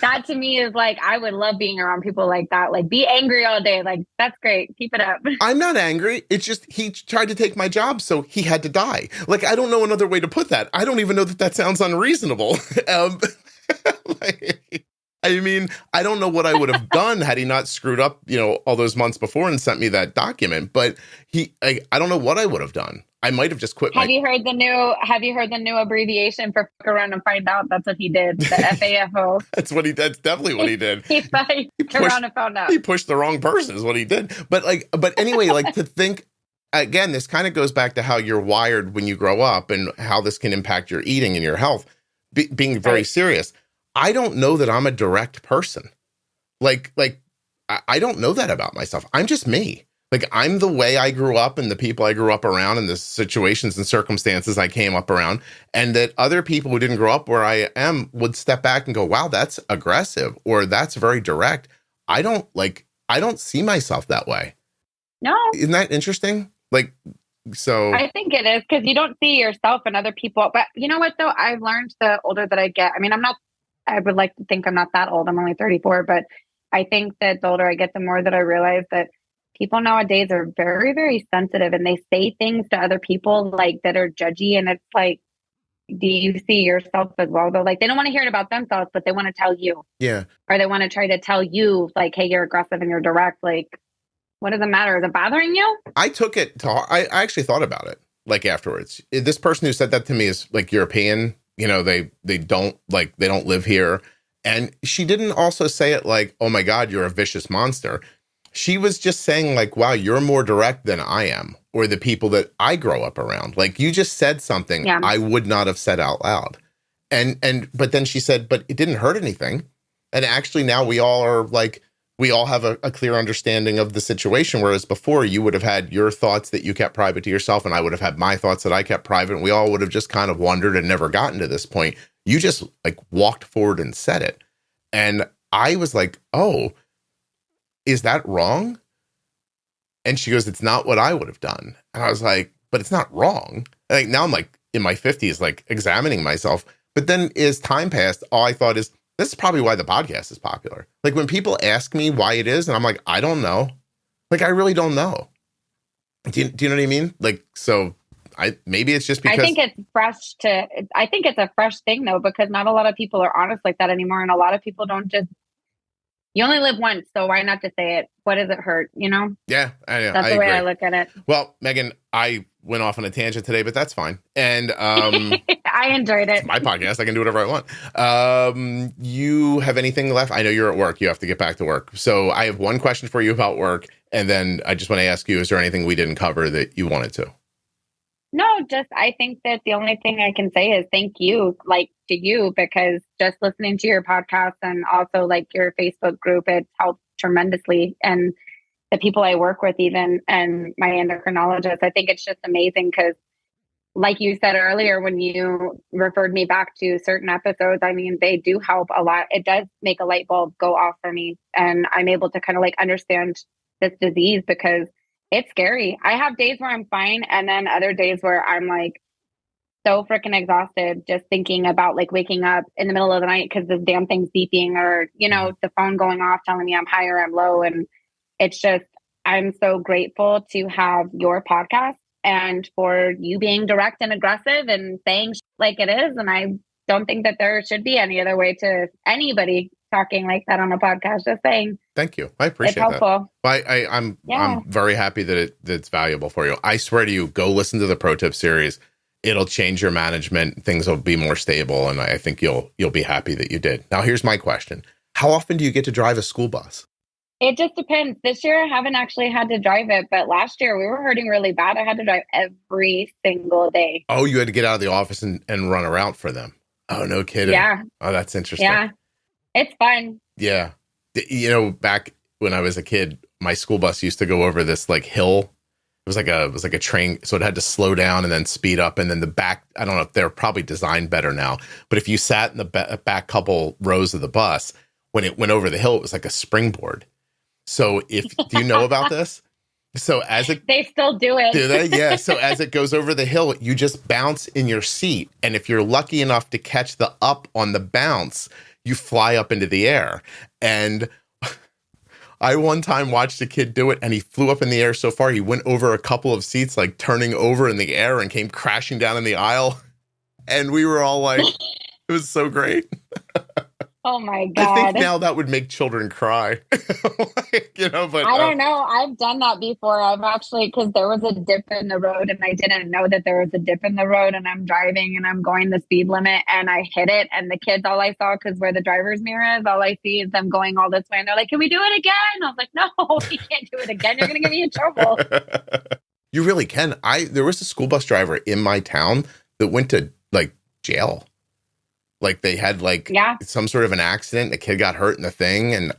That to me is I would love being around people like that. Be angry all day. That's great. Keep it up. I'm not angry. It's just he tried to take my job, so he had to die. I don't know another way to put that. I don't even know that sounds unreasonable. I mean, I don't know what I would have done had he not screwed up, all those months before and sent me that document. But I don't know what I would have done. I might have just quit. Have you heard the new abbreviation for fuck around and find out? That's what he did. The FAFO. That's definitely what he did. he pushed around and found out. He pushed the wrong person is what he did. But anyway, to think again, this kind of goes back to how you're wired when you grow up and how this can impact your eating and your health. Being very serious. I don't know that I'm a direct person. I don't know that about myself. I'm just me. I'm the way I grew up and the people I grew up around and the situations and circumstances I came up around, and that other people who didn't grow up where I am would step back and go, wow, that's aggressive, or that's very direct. I don't see myself that way. No. Isn't that interesting? So I think it is, because you don't see yourself in other people. But you know what, though? I've learned the older that I get, I mean, I would like to think I'm not that old. I'm only 34, but I think that the older I get, the more that I realize that people nowadays are very, very sensitive, and they say things to other people that are judgy. And it's do you see yourself as well? Though, they don't want to hear it about themselves, but they want to tell you. Yeah. Or they want to try to tell you, hey, you're aggressive and you're direct. What does it matter? Is it bothering you? I took it to heart. I actually thought about it afterwards. This person who said that to me is European. They don't live here. And she didn't also say it oh my God, you're a vicious monster. She was just saying wow, you're more direct than I am, or the people that I grow up around. You just said something I would not have said out loud. But then she said, but it didn't hurt anything. And actually now we all are we all have a clear understanding of the situation. Whereas before you would have had your thoughts that you kept private to yourself, and I would have had my thoughts that I kept private. And we all would have just kind of wondered and never gotten to this point. You just walked forward and said it. And I was oh, is that wrong? And she goes, it's not what I would have done. And I was but it's not wrong. Now I'm in my 50s, examining myself. But then as time passed, all I thought is, this is probably why the podcast is popular. When people ask me why it is, and I'm I don't know. I really don't know. Do you know what I mean? So maybe it's just because I think it's a fresh thing though, because not a lot of people are honest like that anymore. And a lot of people don't just, you only live once, so why not just say it? What does it hurt? Yeah, I know. That's the way I look at it. Well, Megan, I went off on a tangent today, but that's fine. And I enjoyed it. It's my podcast. I can do whatever I want. You have anything left? I know you're at work. You have to get back to work. So I have one question for you about work. And then I just want to ask you, is there anything we didn't cover that you wanted to? No, just I think that the only thing I can say is thank you, like to you, because just listening to your podcast and also like your Facebook group, it helped tremendously. And the people I work with even, and my endocrinologist, I think it's just amazing because like you said earlier, when you referred me back to certain episodes, I mean, they do help a lot. It does make a light bulb go off for me. And I'm able to kind of like understand this disease because it's scary. I have days where I'm fine. And then other days where I'm like so freaking exhausted just thinking about like waking up in the middle of the night because this damn thing's beeping or, you know, the phone going off telling me I'm high or I'm low. And it's just, I'm so grateful to have your podcast and for you being direct and aggressive and saying like it is. And I don't think that there should be any other way to anybody talking like that on a podcast. Just saying. Thank you. I appreciate it's helpful. That. I'm very happy that it's valuable for you. I swear to you, go listen to the Pro Tip series. It'll change your management. Things will be more stable. And I think you'll be happy that you did. Now, here's my question. How often do you get to drive a school bus? It just depends. This year, I haven't actually had to drive it, but last year we were hurting really bad. I had to drive every single day. Oh, you had to get out of the office and run around for them. Oh, no kidding. Yeah. Oh, that's interesting. Yeah. It's fun. Yeah. You know, back when I was a kid, my school bus used to go over this like hill. It was like a train. So it had to slow down and then speed up. And then the back, I don't know if they're probably designed better now, but if you sat in the back couple rows of the bus, when it went over the hill, it was like a springboard. So do you know about this? So they still do it. Do they? Yeah. So as it goes over the hill, you just bounce in your seat. And if you're lucky enough to catch the up on the bounce, you fly up into the air. And I one time watched a kid do it and he flew up in the air so far, he went over a couple of seats, like turning over in the air and came crashing down in the aisle. And we were all like, it was so great. Oh my God. I think now that would make children cry. But I don't know. I've done that before. I've actually, because there was a dip in the road and I didn't know that there was a dip in the road and I'm driving and I'm going the speed limit and I hit it. And the kids, all I saw, because where the driver's mirror is, all I see is them going all this way. And they're like, can we do it again? I was like, no, we can't do it again. You're going to get me in trouble. You really can. There was a school bus driver in my town that went to like jail. Like they had some sort of an accident. A kid got hurt in the thing. And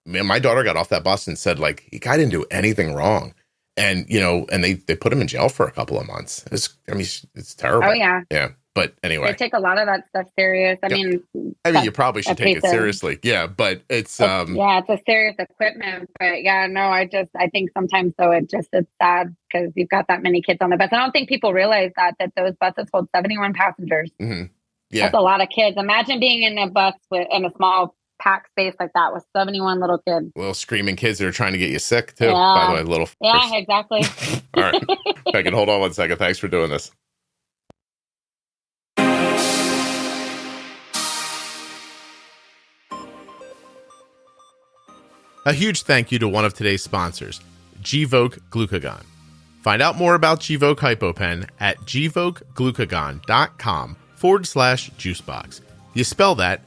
my daughter got off that bus and said like, the guy didn't do anything wrong. And, and they put him in jail for a couple of months. It's terrible. Oh yeah. Yeah. But anyway, they take a lot of that stuff serious. I mean, you probably should take it seriously. Yeah. But it's, it's a serious equipment, but yeah, no, I think sometimes though, it's sad because you've got that many kids on the bus. I don't think people realize that those buses hold 71 passengers. Mm-hmm. Yeah. That's a lot of kids. Imagine being in a bus in a small packed space like that with 71 little kids. Little screaming kids that are trying to get you sick too. By the way, little. Yeah, exactly. All right. Megan, hold on one second. Thanks for doing this. A huge thank you to one of today's sponsors, Gvoke Glucagon. Find out more about Gvoke HypoPen at gvokeglucagon.com/juicebox. You spell that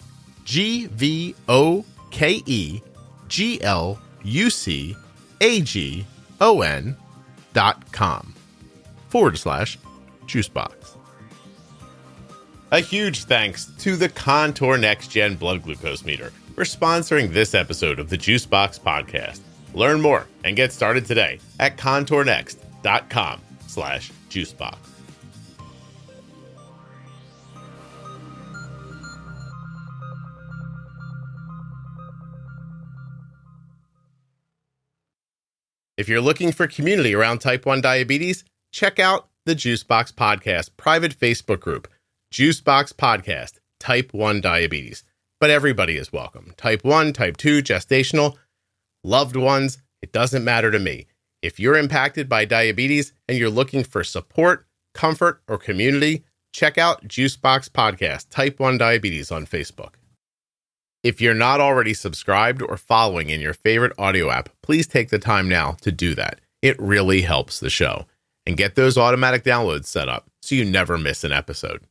GVOKEGLUCAGON.com/juicebox. A huge thanks to the Contour NextGen blood glucose meter for sponsoring this episode of the Juicebox Podcast. Learn more and get started today at contournext.com/juicebox. If you're looking for community around type 1 diabetes, check out the Juicebox Podcast private Facebook group, Juicebox Podcast, Type 1 Diabetes. But everybody is welcome. Type 1, Type 2, gestational, loved ones, it doesn't matter to me. If you're impacted by diabetes and you're looking for support, comfort, or community, check out Juicebox Podcast, Type 1 Diabetes on Facebook. If you're not already subscribed or following in your favorite audio app, please take the time now to do that. It really helps the show. and get those automatic downloads set up so you never miss an episode.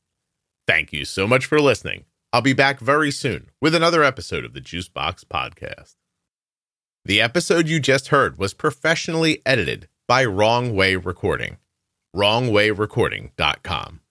Thank you so much for listening. I'll be back very soon with another episode of the Juicebox Podcast. The episode you just heard was professionally edited by Wrong Way Recording. WrongWayRecording.com.